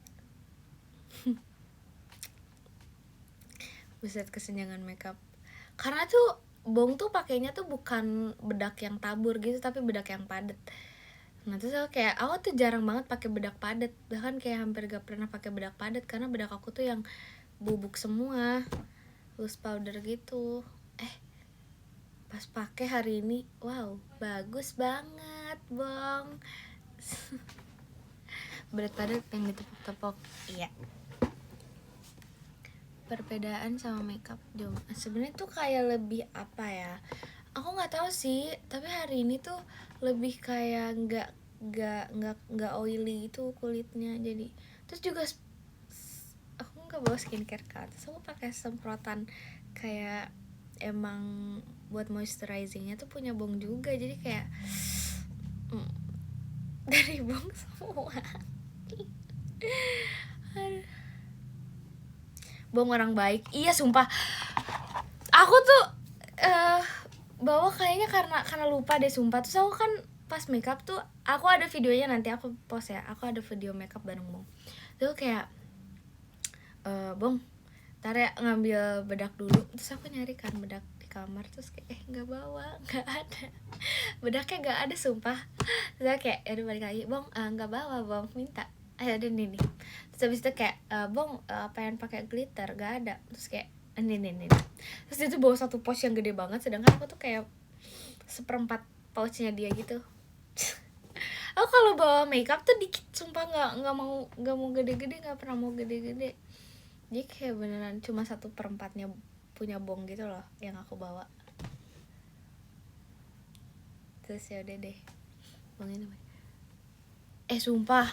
Buset kesenjangan makeup. Karena tuh Bong tuh pakainya tuh bukan bedak yang tabur gitu, tapi bedak yang padat. Nah terus aku tuh jarang banget pakai bedak padat, bahkan kayak hampir gak pernah pakai bedak padat karena bedak aku tuh yang bubuk semua, loose powder gitu. Pas pakai hari ini, wow bagus banget Bong. Bedak padat yang ditepok-tepok, iya. Perbedaan sama makeup dong sebenarnya tuh kayak lebih apa ya, aku nggak tahu sih, tapi hari ini tuh lebih kayak nggak oily itu kulitnya. Jadi terus juga aku nggak bawa skincare kan, terus aku pakai semprotan kayak emang buat moisturizingnya tuh punya Bong juga, jadi kayak dari Bong semua. Bong orang baik, iya sumpah. Aku tuh bawa kayaknya karena lupa deh sumpah. Terus aku kan pas makeup tuh aku ada videonya, nanti aku post ya, aku ada video makeup bareng Bong. Tuh kayak Bong ntar ya ngambil bedak dulu. Terus aku nyari kan bedak di kamar, terus kayak nggak bawa, nggak ada bedaknya, nggak ada sumpah. Terus aku kayak aduh balik lagi, Bong nggak bawa Bong, minta ayo ada nih. Terus habis itu kayak Bong pengen pakai glitter, gak ada. Terus kayak ini. Terus dia tuh bawa satu pouch yang gede banget, sedangkan aku tuh kayak 1/4 pouchnya dia gitu. Aku kalau bawa makeup tuh dikit sumpah, nggak mau gede-gede, nggak pernah mau gede-gede. Jadi kayak beneran cuma 1/4-nya punya Bong gitu loh yang aku bawa. Terus ya udah deh Bong ini sumpah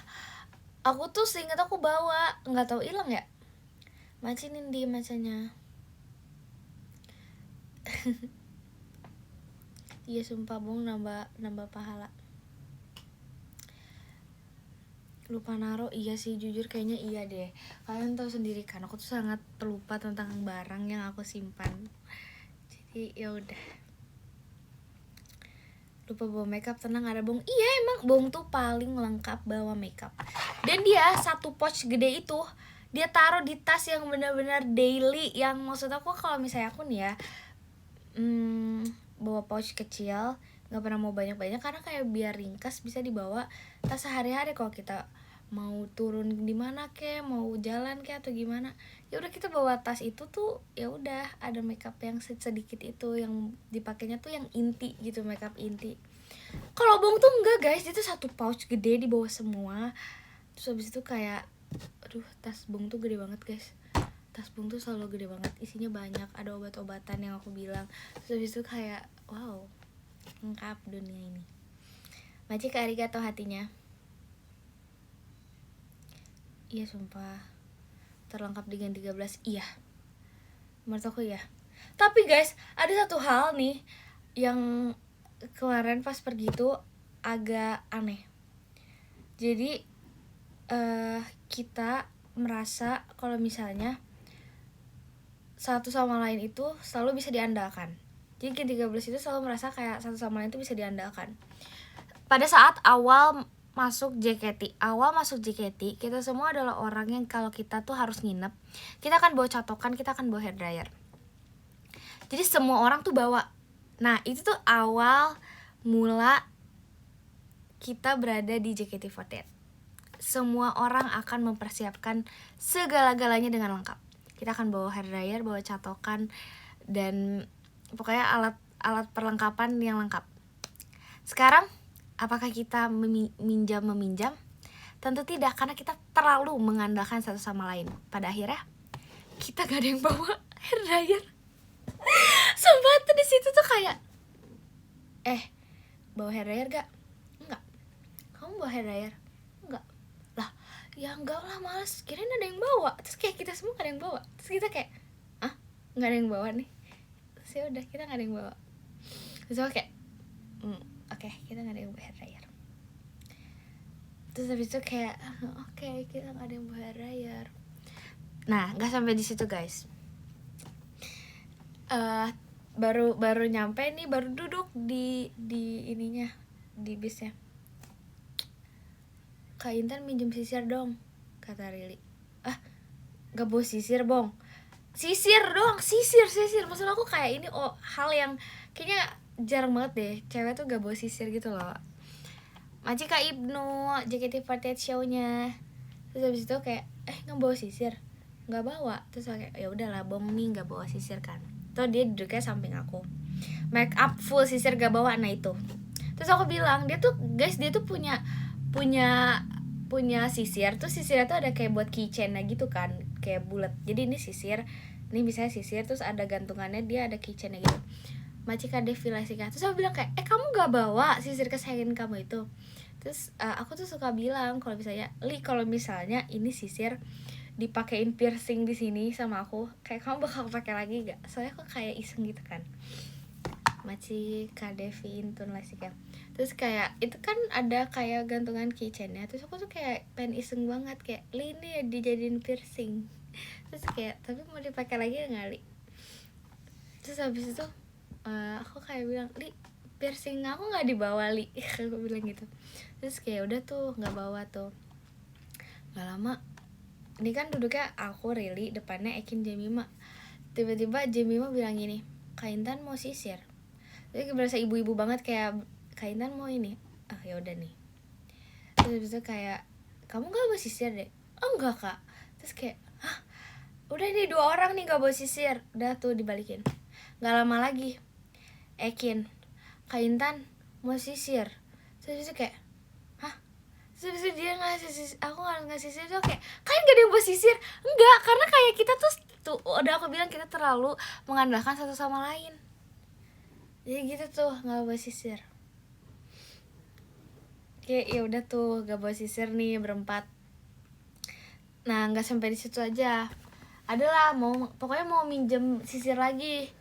aku tuh seingat aku bawa, nggak tahu hilang ya. Macinin di macanya. Iya sumpah Bong nambah pahala. Lupa naro, iya sih jujur kayaknya iya deh. Kalian tahu sendiri kan aku tuh sangat pelupa tentang barang yang aku simpan. Jadi ya udah. Lupa bawa makeup, tenang ada Bong. Iya emang Bong tuh paling lengkap bawa makeup. Dan dia satu pouch gede itu dia taruh di tas yang benar-benar daily. Yang maksud aku kalau misalnya aku nih ya bawa pouch kecil, nggak pernah mau banyak-banyak karena kayak biar ringkas bisa dibawa tas sehari-hari. Kalau kita mau turun di mana kek, mau jalan kek atau gimana, ya udah kita bawa tas itu tuh, ya udah ada makeup yang sedikit itu yang dipakainya tuh yang inti gitu, makeup inti. Kalau Bong tuh enggak guys, dia tuh satu pouch gede dibawa semua. Terus habis itu kayak aduh tas Bong tuh gede banget guys. Tas Bong tuh selalu gede banget, isinya banyak, ada obat-obatan yang aku bilang. Terus habis itu kayak wow, lengkap dunia ini. Maci arigato hatinya. Iya sumpah, terlengkap dengan 13, iya menurut aku ya. Tapi guys, ada satu hal nih yang kemarin pas pergi tuh agak aneh. Jadi kita merasa kalau misalnya satu sama lain itu selalu bisa diandalkan. Jadi Gen 13 itu selalu merasa kayak satu sama lain itu bisa diandalkan. Pada saat awal masuk JKT, kita semua adalah orang yang kalau kita tuh harus nginep, kita akan bawa catokan, kita akan bawa hair dryer. Jadi semua orang tuh bawa. Nah itu tuh awal mula kita berada di JKT48. Semua orang akan mempersiapkan segala-galanya dengan lengkap. Kita akan bawa hair dryer, bawa catokan, dan pokoknya alat perlengkapan yang lengkap. Sekarang apakah kita meminjam? Tentu tidak, karena kita terlalu mengandalkan satu sama lain. Pada akhirnya kita gak ada yang bawa hair dryer. Sumpah tuh di situ tuh kayak bawa hair dryer gak? Enggak. Kamu bawa hair dryer? Enggak. Lah, ya enggak lah, males, kirain ada yang bawa. Terus kayak kita semua gak ada yang bawa. Terus kita kayak gak ada yang bawa nih. Terus ya udah, kita gak ada yang bawa. Terus aku kayak oke, kita gak ada yang bawa hair dryer. Terus habis itu kayak oke, kita gak ada yang bawa hair dryer. Nah, gak sampai di situ guys. Baru nyampe nih, baru duduk di ininya, di bisnya. Kak Intan minjem sisir dong, kata Rili. Gak bawa sisir bong, sisir doang, sisir. Maksud aku kayak ini hal yang kayaknya jarang banget deh cewek tuh gak bawa sisir gitu loh. Maci Kak Ibnu JKT48 show-nya. Terus habis itu kayak gak bawa sisir, gak bawa. Terus kayak ya udahlah, bong nih gak bawa sisir kan. Tuh dia duduknya samping aku, make up full, sisir gak bawa. Nah itu, terus aku bilang, dia tuh punya sisir. Terus sisirnya tuh ada kayak buat keychain-nya gitu kan, kayak bulat. Jadi ini sisir, ini misalnya sisir, terus ada gantungannya, dia ada keychain-nya gitu. Macika Devilasika. Terus aku bilang kayak kamu gak bawa sisir kesayangan kamu itu. Terus aku tuh suka bilang kalau misalnya, Li, kalau misalnya ini sisir dipakein piercing di sini sama aku, kayak kamu bakal pakai lagi gak? Soalnya aku kayak iseng gitu kan. Macika Devi Intun Lasika. Terus kayak itu kan ada kayak gantungan keychainnya. Terus aku tuh kayak pengen iseng banget, kayak Li, ini ya dijadiin piercing. Terus kayak tapi mau dipakai lagi nggak, Li? Terus habis itu aku kayak bilang, Li, piercing aku nggak dibawa, Li. Aku bilang gitu. Terus kayak udah tuh nggak bawa tuh. Nggak lama, ini kan duduknya aku, Rili, depannya Ekin, Jemima. Tiba-tiba Jemima bilang gini, Kak Intan mau sisir. Jadi berasa ibu-ibu banget, kayak Kak Intan mau ini. Ya udah nih. Terus habis itu kayak, kamu gak bawa sisir deh? Enggak kak. Terus kayak, udah nih 2 orang nih gak bawa sisir. Udah tuh dibalikin. Gak lama lagi, Ekin, Kak Intan mau sisir. Terus habis itu kayak, terus dia ngasih sisir, aku ngasih sisir tuh kayak, kalian gak ada yang bawa sisir? Enggak, karena kayak kita tuh udah aku bilang, kita terlalu mengandalkan satu sama lain. Jadi gitu tuh, gak bawa sisir. Kayak ya udah tuh, gak bawa sisir nih berempat. Nah, gak sampai di situ aja. Adalah pokoknya mau minjem sisir lagi.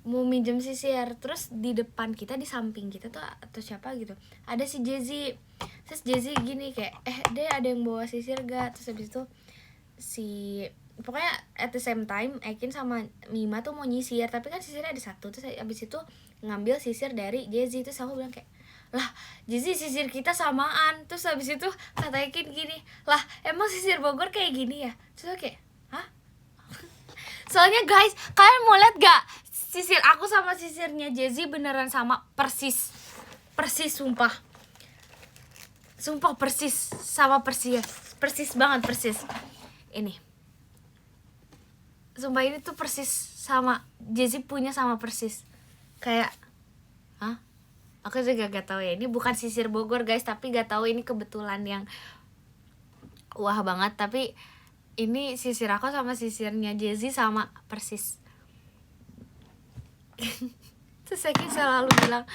Mau minjem sisir. Terus di depan kita, di samping kita tuh, atau siapa gitu, ada si Jezi. Terus Jezi gini kayak, deh ada yang bawa sisir gak? Terus habis itu pokoknya at the same time Ekin sama Mima tuh mau nyisir, tapi kan sisirnya ada satu. Terus habis itu ngambil sisir dari Jezi. Terus aku bilang kayak, lah Jezi, sisir kita samaan. Terus habis itu kata Ekin gini, lah emang sisir Bogor kayak gini ya? Terus aku kayak, soalnya guys, kalian mau lihat gak? Sisir aku sama sisirnya Jezi beneran sama, persis sumpah persis sama, persis banget, persis. Ini sumpah, ini tuh persis sama Jezi punya, sama persis. Kayak aku juga gak tahu ya, ini bukan sisir Bogor guys, tapi gak tahu ini kebetulan yang wah banget. Tapi ini sisir aku sama sisirnya Jezi sama persis. Terus saya selalu bilang,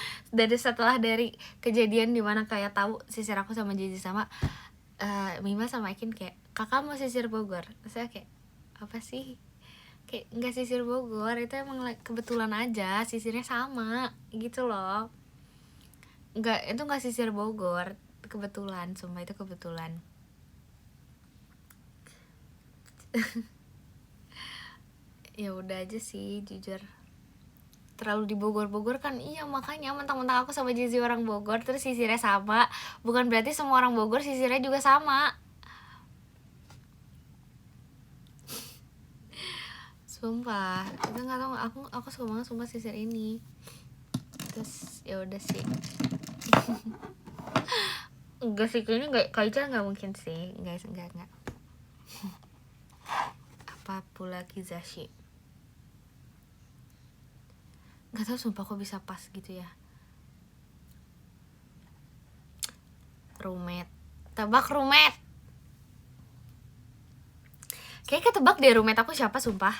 setelah dari kejadian dimana kayak tahu sisir aku sama Jezi sama, Mima sama Ekin kayak, kakak mau sisir Bogor. Terus saya kayak, apa sih? Kayak nggak sisir Bogor, itu emang kebetulan aja sisirnya sama gitu loh. Itu nggak sisir Bogor, kebetulan, sumpah itu kebetulan. Ya udah aja sih, jujur terlalu di Bogor kan. Iya, makanya mentang-mentang aku sama Jezi orang Bogor terus sisirnya sama, bukan berarti semua orang Bogor sisirnya juga sama. Sumpah, itu nggak tahu, aku suka banget sumpah sisir ini. Terus ya udah sih. Enggak sih, kayaknya nggak mungkin sih, guys, enggak. Apa pula Kizashi? Gak tau sumpah kok bisa pas gitu ya. Roommate, tebak roommate. Kayak ketebak deh roommate aku siapa, sumpah.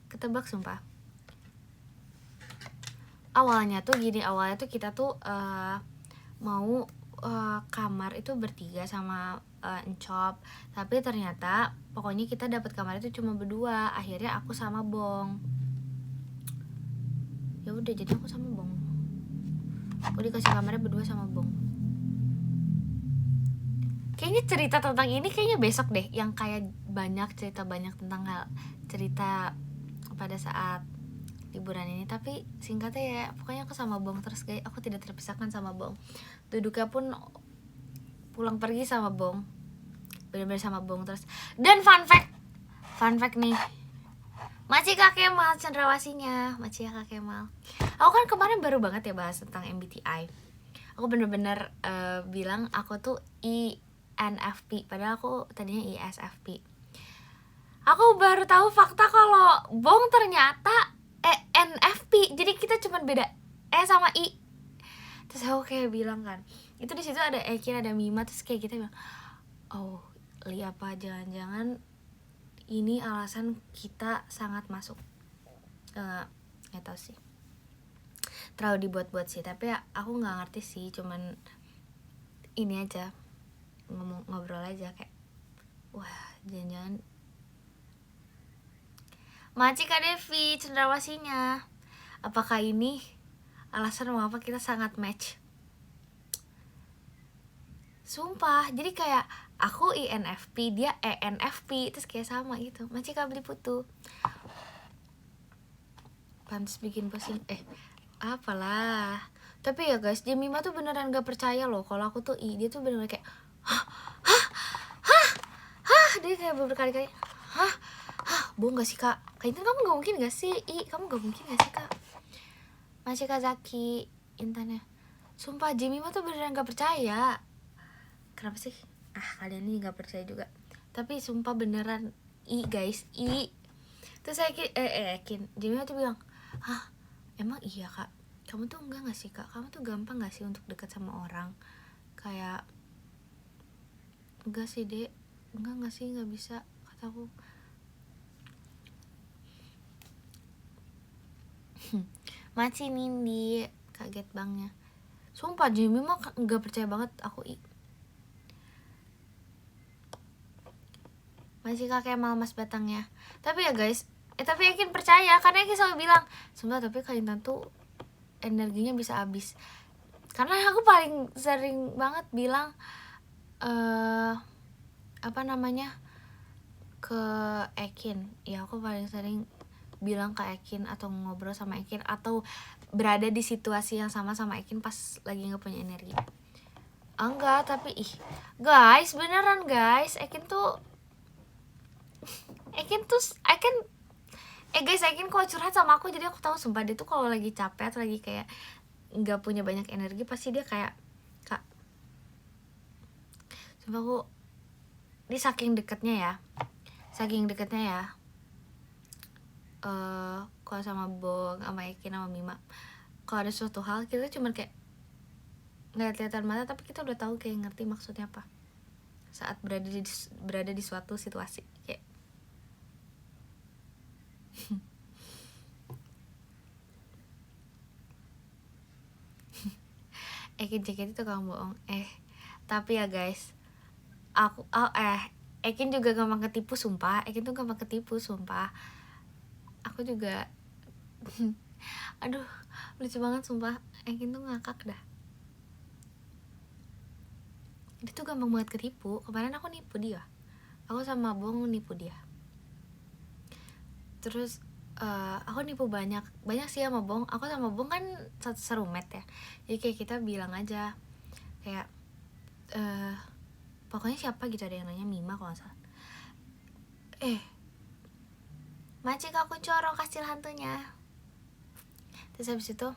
Ketebak sumpah. Awalnya tuh kita tuh mau kamar itu bertiga sama Encop, tapi ternyata pokoknya kita dapat kamar itu cuma berdua. Akhirnya aku sama Bong. Ya udah, jadi aku sama Bong. Aku dikasih kamarnya berdua sama Bong. Kayaknya cerita tentang ini kayaknya besok deh, yang kayak banyak tentang hal cerita pada saat liburan ini. Tapi singkatnya ya, pokoknya aku sama Bong terus guys. Aku tidak terpisahkan sama Bong. Duduknya pun pulang pergi sama Bong, bener-bener sama Bong terus. Dan fun fact nih, Maci Kak Kemal cendrawasinya, Maci Kak Kemal. Aku kan kemarin baru banget ya bahas tentang MBTI. Aku bener-bener bilang aku tuh INFP, padahal aku tadinya ISFP. Aku baru tahu fakta kalau Bong ternyata ENFP. Jadi kita cuma beda E sama I. Terus aku kayak bilang kan, itu di situ ada Ekin, ada Mima, terus kayak kita bilang, oh Li, apa jangan-jangan ini alasan kita sangat masuk. Nggak tahu sih, terlalu dibuat-buat sih, tapi aku nggak ngerti sih, cuman ini aja ngobrol aja kayak, wah jangan-jangan. Maci Kak Devi cendrawasinya, apakah ini alasan mengapa kita sangat match? Sumpah, jadi kayak aku INFP, dia ENFP, terus kayak sama gitu. Maci Kak beli putu. Pantes bikin pusing. Apalah. Tapi ya guys, Jemima tuh beneran gak percaya loh kalau aku tuh I. Dia tuh beneran kayak hah. Dia kayak berkali-kali hah, bohong gak sih Kak? Kak Intan, kamu gak mungkin gak sih? Kamu gak mungkin gak sih Kak? Masih Kak Zaki, Intannya, sumpah Jemima tuh beneran gak percaya. Kenapa sih? Kalian ini gak percaya juga. Tapi sumpah beneran I guys, I. Terus saya yakin Jemima tuh bilang, emang iya Kak? Kamu tuh enggak gak sih Kak? Kamu tuh gampang gak sih untuk dekat sama orang? Kayak enggak sih Dek, enggak gak sih, gak bisa, kataku. Maci Nindi, kaget bangnya. Sumpah Jemima gak percaya banget aku I. Masih kakek Mas Batangnya. Tapi ya guys, tapi Yakin percaya, karena Yakin selalu bilang, sumpah tapi Kak Intan tuh energinya bisa habis. Karena aku paling sering banget bilang ke Ekin. Ya aku paling sering bilang ke Ekin atau ngobrol sama Ekin atau berada di situasi yang sama Ekin pas lagi gak punya energi. Enggak, tapi guys, beneran guys, Ekin kalau curhat sama aku, jadi aku tahu sumpah dia tuh kalau lagi capek atau lagi kayak nggak punya banyak energi, pasti dia kayak, Kak, sumpah aku, dia saking deketnya ya kalau sama Bong, sama Ekin, sama Mima, kalau ada suatu hal kita cuma kayak nggak kelihatan mata, tapi kita udah tahu kayak ngerti maksudnya apa saat berada di suatu situasi kayak Ekin JKT itu kamu bohong. Tapi ya guys, aku Ekin juga gampang ketipu sumpah. Aku juga aduh, lucu banget sumpah. Ekin tuh ngakak dah. Dia tuh gampang banget ketipu. Kemarin aku nipu dia. Aku sama Bong nipu dia. Terus aku nipu banyak sih sama Bong. Aku sama Bong kan satu serumet ya. Jadi kayak kita bilang aja kayak pokoknya siapa gitu, ada yang nanya Mima kalau gak salah. Macik aku corong kastil hantunya. Terus habis itu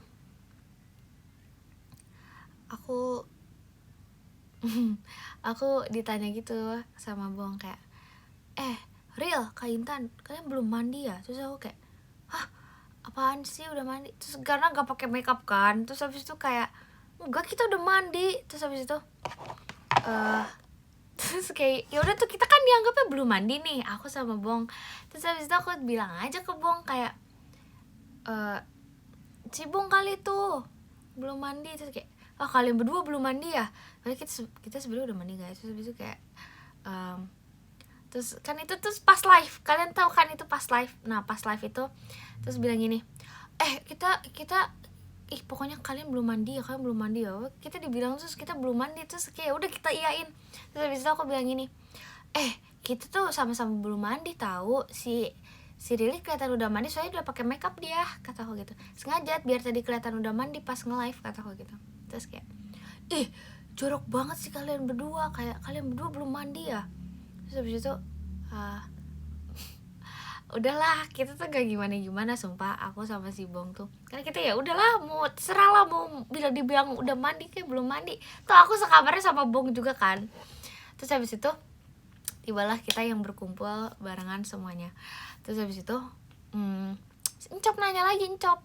aku ditanya gitu sama Bong kayak, Real, Kak Intan, kalian belum mandi ya? Terus aku kayak, apaan sih udah mandi? Terus karena gak pakai makeup kan. Terus habis itu kayak, enggak, kita udah mandi. Terus habis itu Terus kayak ya udah tuh kita kan dianggapnya belum mandi nih, aku sama Bong. Terus habis itu aku bilang aja ke Bong kayak si Bong kali tuh belum mandi. Terus kayak kalian berdua belum mandi ya, padahal kita sebenarnya udah mandi guys. Terus habis itu kayak terus kan itu tuh pas live, kalian tahu kan itu pas live. Nah pas live itu terus bilang gini, kita pokoknya kalian belum mandi ya, kalian belum mandi ya. Kita dibilang terus kita belum mandi, terus kayak udah kita iyain. Terus habis itu aku bilang gini, kita tuh sama-sama belum mandi tahu. Si Rili kelihatan udah mandi soalnya udah pakai makeup dia, kata aku gitu. Sengaja biar tadi kelihatan udah mandi pas nge-live, kata aku gitu. Terus kayak jorok banget sih kalian berdua, kayak kalian berdua belum mandi ya. Terus habis itu udahlah, kita tuh gak gimana sumpah, aku sama si Bong tuh karena kita ya udahlah, mau terserah lah, mau dibilang udah mandi kayak belum mandi. Tuh aku sekamarnya sama Bong juga kan. Terus habis itu tibalah kita yang berkumpul barengan semuanya. Terus habis itu Encop nanya lagi, Encop,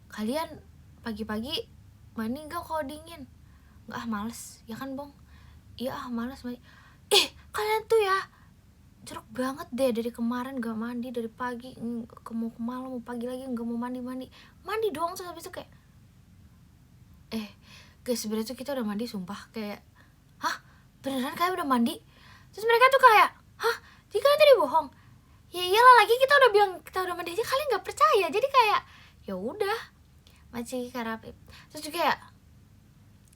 kalian pagi-pagi mandi gak kalau dingin? Nggak, males ya kan Bong? Iya males mandi. Kalian tuh ya jorok banget deh, dari kemarin gak mandi, dari pagi mau ke malam, mau pagi lagi gak mau mandi doang. Terus habis itu kayak guys sebenarnya tuh kita udah mandi sumpah. Kayak beneran kalian udah mandi? Terus mereka tuh kayak jadi kalian tadi bohong? Ya iyalah, lagi kita udah bilang kita udah mandi aja kalian gak percaya. Jadi kayak ya udah masih karapip. Terus juga kayak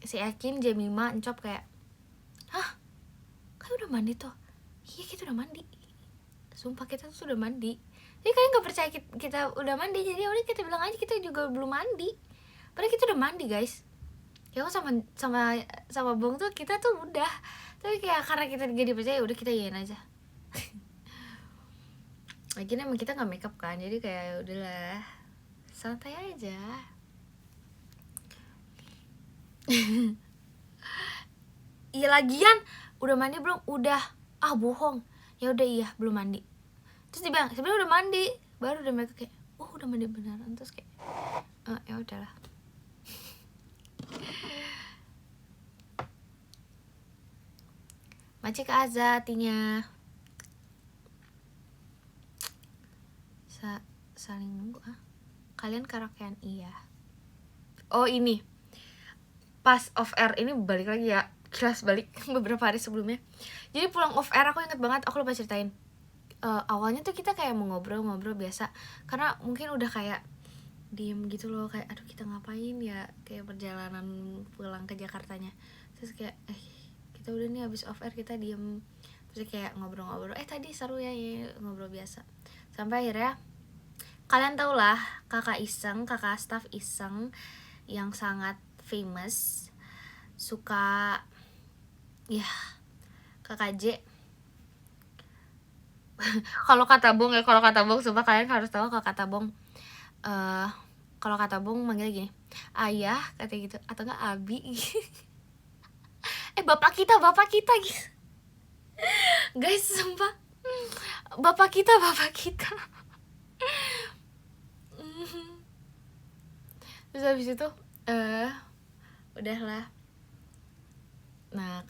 si Akin, Jemima, Encop kayak kalian udah mandi tuh? Iya kita udah mandi, sumpah kita tuh sudah mandi. Jadi kalian gak percaya kita udah mandi, jadi udah kita bilang aja kita juga belum mandi, padahal kita udah mandi guys. Ya aku sama Bong tuh kita tuh udah, tapi kayak karena kita gak dipercaya udah kita iyain aja. Lagian emang kita gak makeup kan, jadi kayak udahlah santai aja. Iya lagian udah mandi belum? Udah. Bohong. Ya udah iya belum mandi. Terus dia bilang sebenarnya udah mandi, baru udah mereka kayak udah mandi beneran. Terus kayak ya udahlah. Macik azatinya saling nunggu. Kalian karaokean? Iya. Oh ini pas off air ini balik lagi ya, kelas balik beberapa hari sebelumnya. Jadi pulang off air aku inget banget, aku lupa ceritain. Awalnya tuh kita kayak mau ngobrol biasa, karena mungkin udah kayak diem gitu loh, kayak aduh kita ngapain ya, kayak perjalanan pulang ke Jakartanya. Terus kayak kita udah nih habis off air, kita diem. Terus kayak ngobrol-ngobrol, tadi seru ya ngobrol biasa. Sampai akhirnya kalian tau lah kakak staff Iseng yang sangat famous, suka ya kakak J. kalau kata Bong sumpah kalian harus tahu kalau kata Bong, kalau kata Bong manggil gini, ayah kata gitu, atau enggak abi. Bapak kita gitu. Guys sumpah bapak kita. Terus habis itu udahlah. Nah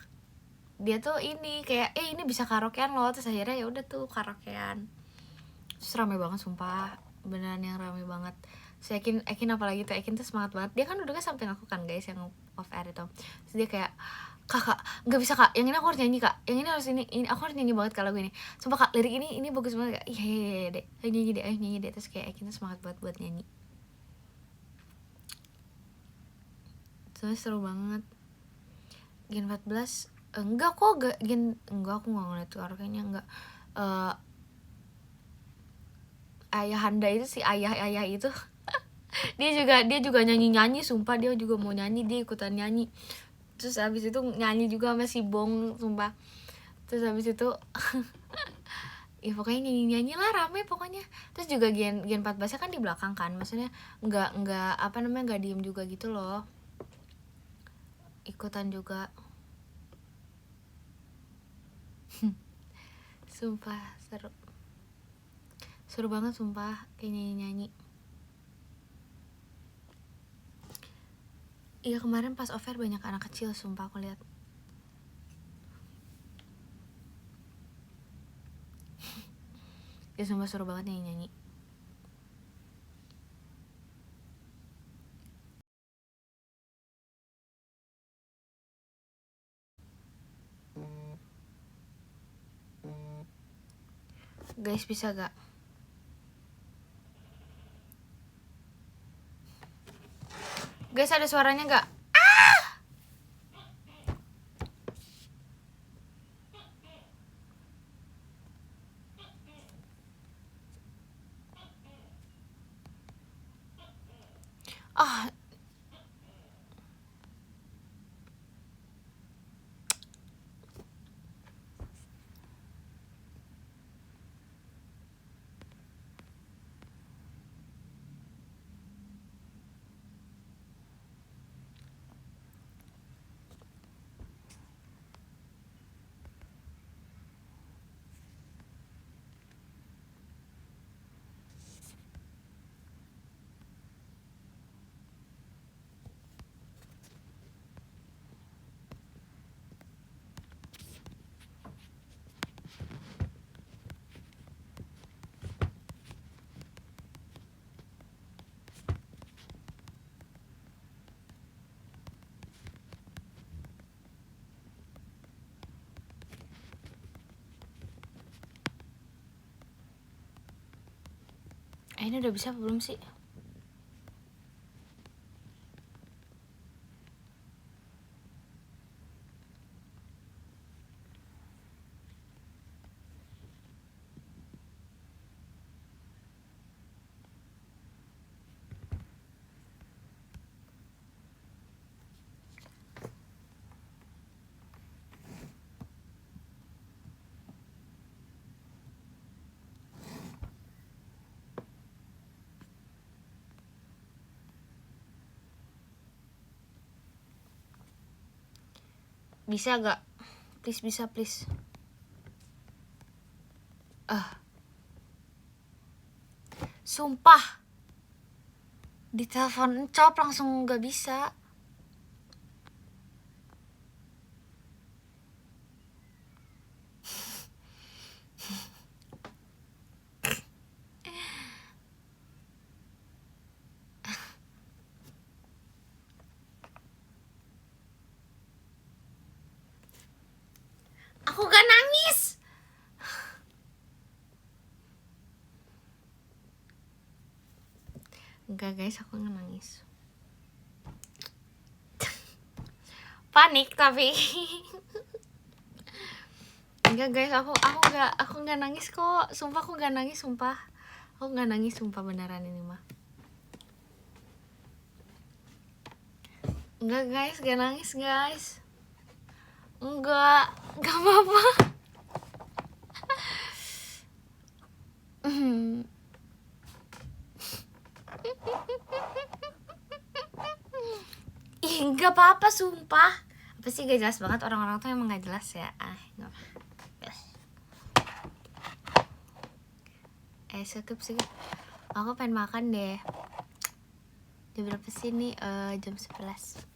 dia tuh ini kayak ini bisa karaokean loh. Terus akhirnya ya udah tuh karaokean. Terus rame banget sumpah, beneran yang rame banget. Terus Ekin apalagi tuh, Ekin tuh semangat banget. Dia kan duduknya samping aku kan guys, yang off air itu. Terus dia kayak, kakak nggak bisa kak, yang ini aku harus nyanyi kak, yang ini harus ini aku harus nyanyi banget kalau ini. Sumpah kak, lirik ini bagus banget kak. Iya deh, ayo nyanyi deh. Terus kayak Ekin tuh semangat banget buat nyanyi. Soalnya seru banget. Gen 14 enggak kok, enggak aku nggak ngeliat tuh kayaknya enggak. Ayahanda itu, si ayah itu dia juga nyanyi sumpah, dia juga mau nyanyi, dia ikutan nyanyi. Terus habis itu nyanyi juga sama si Bong sumpah. Terus habis itu ya pokoknya nyanyi lah, rame pokoknya. Terus juga gen 14 kan di belakang kan, maksudnya nggak apa namanya, nggak diem juga gitu loh, ikutan juga. Sumpah seru banget sumpah, kayak nyanyi. Iya kemarin pas offer banyak anak kecil sumpah, aku lihat Guys, sumpah seru banget nih nyanyi. Guys, bisa gak? Guys, ada suaranya gak? Ah, ini udah bisa apa belum sih? Bisa gak? Please, bisa please. Sumpah, di telepon encop langsung gak bisa. Aku gak nangis. Enggak guys, aku gak nangis. Panik tapi. Enggak guys, aku gak nangis kok. Sumpah aku gak nangis, sumpah. Aku gak nangis, sumpah beneran ini mah. Enggak guys, gak nangis guys. Enggak apa-apa. Ih, enggak apa-apa sumpah. Apa sih gak jelas banget, orang-orang tuh emang gak jelas ya. Enggak. Skip. Aku pengen makan deh. Jam berapa sih nih? Jam 11.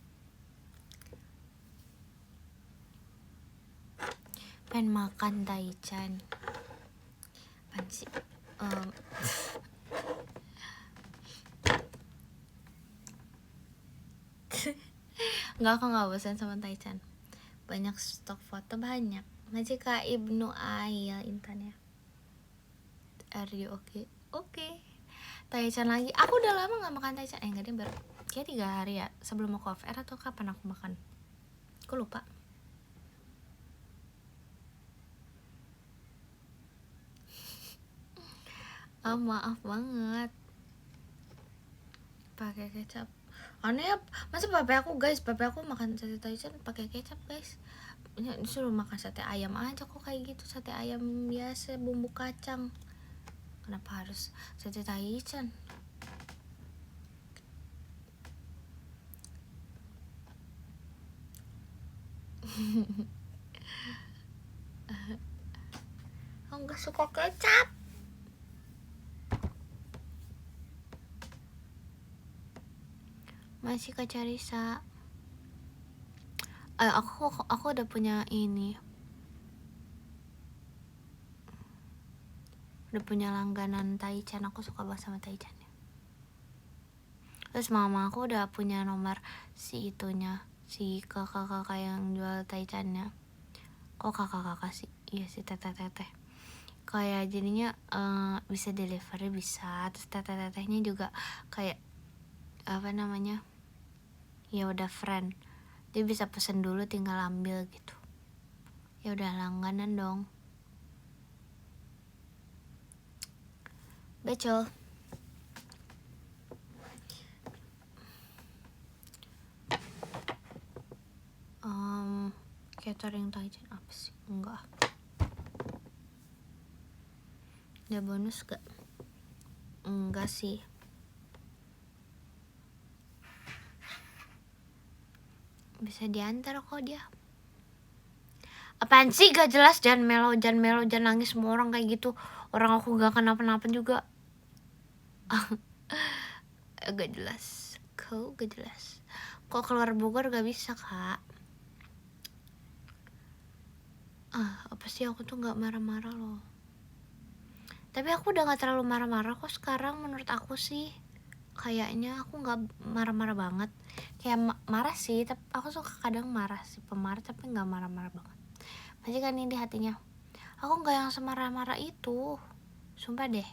Pengen makan taichan. Apaan sih? Enggak, aku gak bosan sama taichan. Banyak stok foto, banyak. Masih Kak Ibnu Ail Intan ya. Are you okay? Oke. Taichan lagi. Aku udah lama gak makan taichan. Enggak deh, baru kayak 3 hari ya. Sebelum aku off air atau kapan aku makan? Aku lupa. Maaf banget. Pakai kecap. Aneh ya, masa papai aku makan sate taichan pakai kecap guys. Disuruh makan sate ayam aja kok kayak gitu, sate ayam biasa bumbu kacang. Kenapa harus sate taichan? Aku nggak suka kecap. Masih Kak Carisa. Aku udah punya ini. udah punya langganan Taichan. Aku suka banget sama Taichan. Terus mama aku udah punya nomor si itunya, si kakak-kakak yang jual Taichannya. Kok kakak-kakak sih? Iya si teteh-teteh. Kayak jadinya bisa delivery bisa. Terus teteh-tetehnya juga kayak apa namanya? Ya udah friend. Dia bisa pesen dulu tinggal ambil gitu. Ya udah langganan dong. Betul. Catering Taichan apa sih? Enggak. Ada bonus gak? Enggak sih. Bisa diantar kok dia. Apaan sih gak jelas, jangan melo, jangan nangis semua orang kayak gitu. Orang aku gak kenapa-napa juga. Gak jelas. Kau gak jelas. Kok keluar Bogor gak bisa, Kak? Apa sih, aku tuh gak marah-marah loh. Tapi aku udah gak terlalu marah-marah kok sekarang menurut aku sih. Kayaknya aku gak marah-marah banget. Kayak marah sih, tapi aku suka kadang marah sih, pemarah tapi gak marah-marah banget. Masih kan ini di hatinya. Aku gak yang semarah-marah itu. Sumpah deh.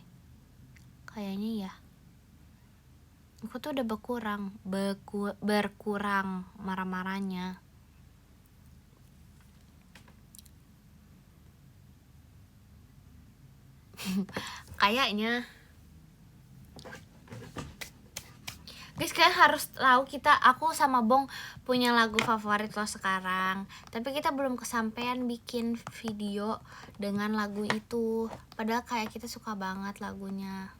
Kayaknya ya. Aku tuh udah berkurang marah-marahnya. Kayaknya. Guys, kalian harus tahu aku sama Bong punya lagu favorit loh sekarang. Tapi kita belum kesampaian bikin video dengan lagu itu. Padahal kayak kita suka banget lagunya.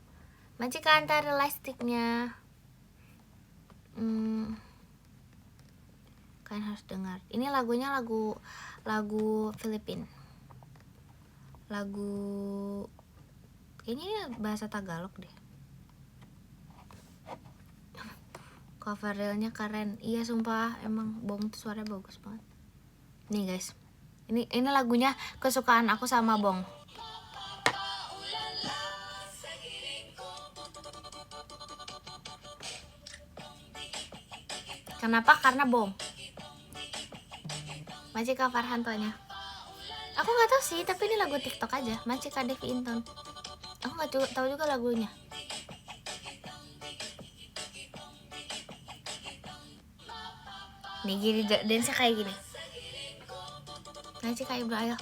Majikan antara elastiknya. Kalian harus dengar. Ini lagunya lagu Filipin. Lagu kayaknya bahasa Tagalog deh. Cover realnya keren. Iya sumpah, emang Bong tuh suaranya bagus banget. Nih guys. Ini lagunya kesukaan aku sama Bong. Kenapa? Karena Bong. Majika Farhantonya. Aku nggak tahu sih, tapi ini lagu TikTok aja. Majika Devi Inton. Aku nggak tahu juga lagunya. Nih gini, dance kayak gini. Majika Ibrahim.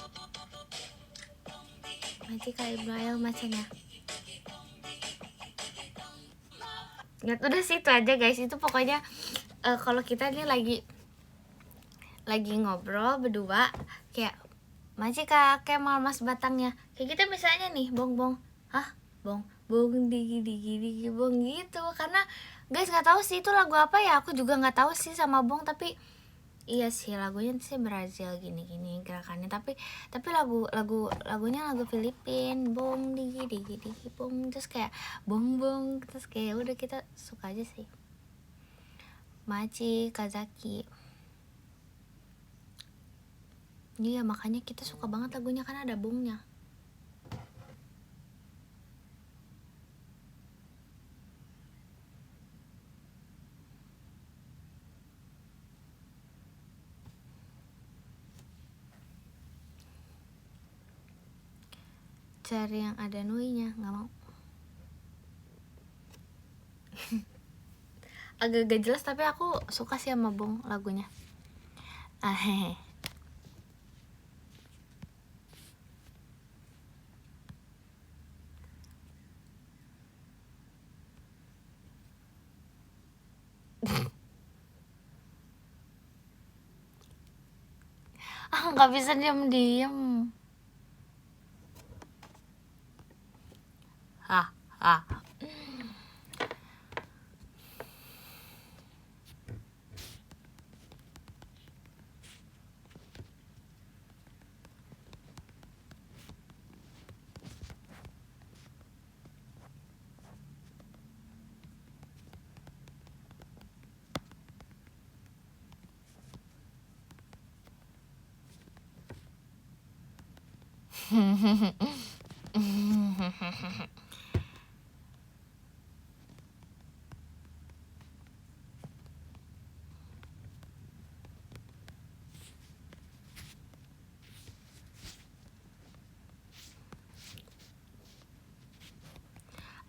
Majika Ibrahim macamnya. Nggak, udah sih itu aja guys. Itu pokoknya kalau kita nih lagi ngobrol berdua kayak Majika kayak mas batangnya kayak gitu misalnya nih bong digi bong gitu. Karena guys nggak tahu sih itu lagu apa ya, aku juga nggak tahu sih sama Bong, tapi iya sih lagunya sih Brazil gini gerakannya, tapi lagunya lagu Filipin, bong digi bong, terus kayak bong terus kayak udah kita suka aja sih. Machi Kazaki. Iya makanya kita suka banget lagunya kan ada bongnya. Cari yang ada nuinya, nggak mau. Agak jelas tapi aku suka sih sama Bong lagunya. Hehe. Nggak bisa diam.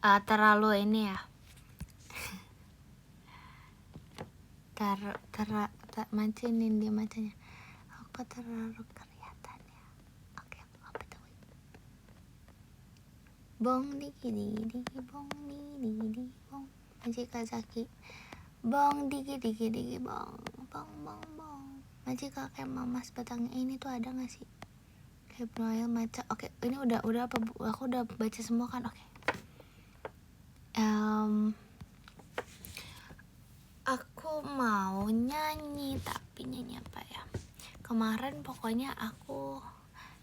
Terlalu ini ya. Mancinin dia matanya. Aku terlalu kelihatan ya. Oke, apa tuh? Bong digi digi bong digi bong. Majikazaki. Bong digi digi bong bong bong bong. Majika Mas Batang ini tuh ada nggak sih? Kayak Noel maca. Oke, ini udah apa? Aku udah baca semua kan? Oke. Aku mau nyanyi, tapi nyanyi apa ya? Kemarin pokoknya aku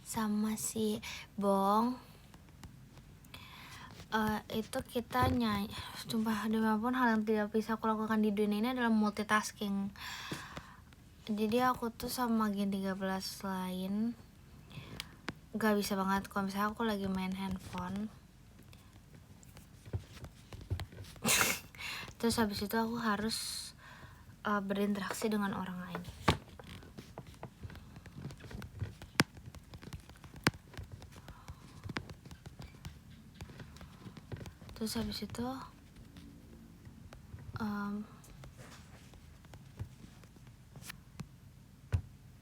sama si Bong itu kita nyanyi. Sumpah demi apapun, hal yang tidak bisa aku lakukan di dunia ini adalah multitasking. Jadi aku tuh sama Gen 13 lain gak bisa banget kalau misalnya aku lagi main handphone. Terus habis itu aku harus berinteraksi dengan orang lain. Terus habis itu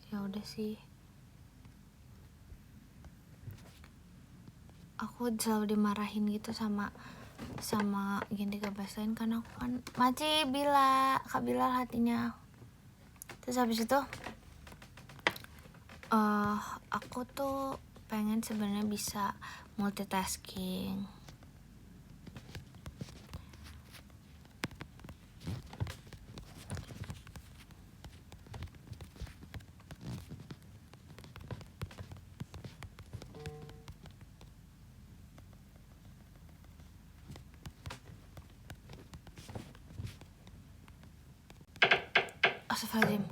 ya udah sih, aku selalu dimarahin gitu sama Gen 13 lain karena aku kan Kak Bilal hatinya. Terus habis itu aku tuh pengen sebenarnya bisa multitasking. Astagfirullahaladzim.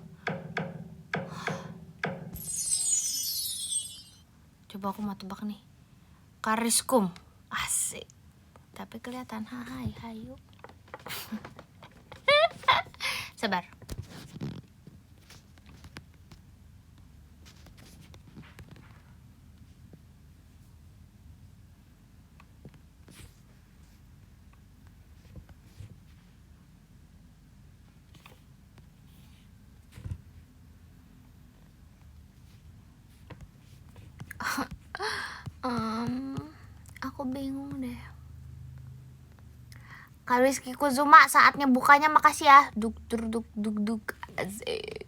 Coba aku mau tebak nih. Kariskum. Asik. Tapi kelihatan hai yuk. Sabar. Aku bingung deh. Kak Rizky Kuzuma, saatnya bukanya, makasih ya. Duk asik.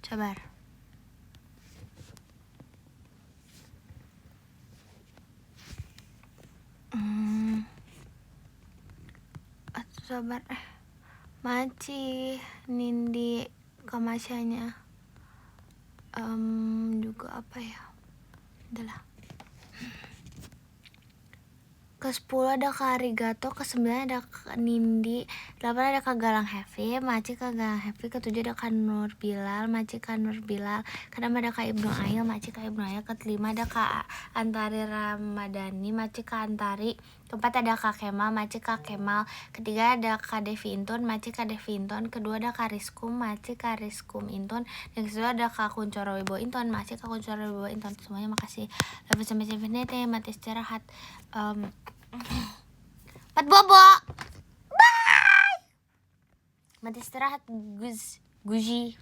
Sabar. Sabar. Maci, Nindi, Kamasyanya. Juga apa ya? Adalah. Ke-10 ada Kak Arigato, ke-9 ada Kak Nindi, 8 ada Kak Galang Heavy, Maci Kak Galang Heavy, ke-7 ada Kak Nur Bilal, Maci Kak Nur Bilal, ke-6 ada Kak Ibnu Ail, Maci Kak Ibnu Ail, ke-5 ada Kak Antari Ramadhani, Maci Kak Antari, ke-4 ada Kak Kemal, Maci Kak Kemal, ke-3 ada Kak Devi Intun, Maci Kak Devi Intun, ke-2 ada Kak Rizkum, Maci Kak Rizkum Intun, dan ke-1 ada Kak Kuncoro Wibo Intun, Maci Kak Kuncoro Wibo Intun. Semuanya makasih. Sampai sampai mati istirahat. Mat bobo. Bye. Mati istirahat Guji.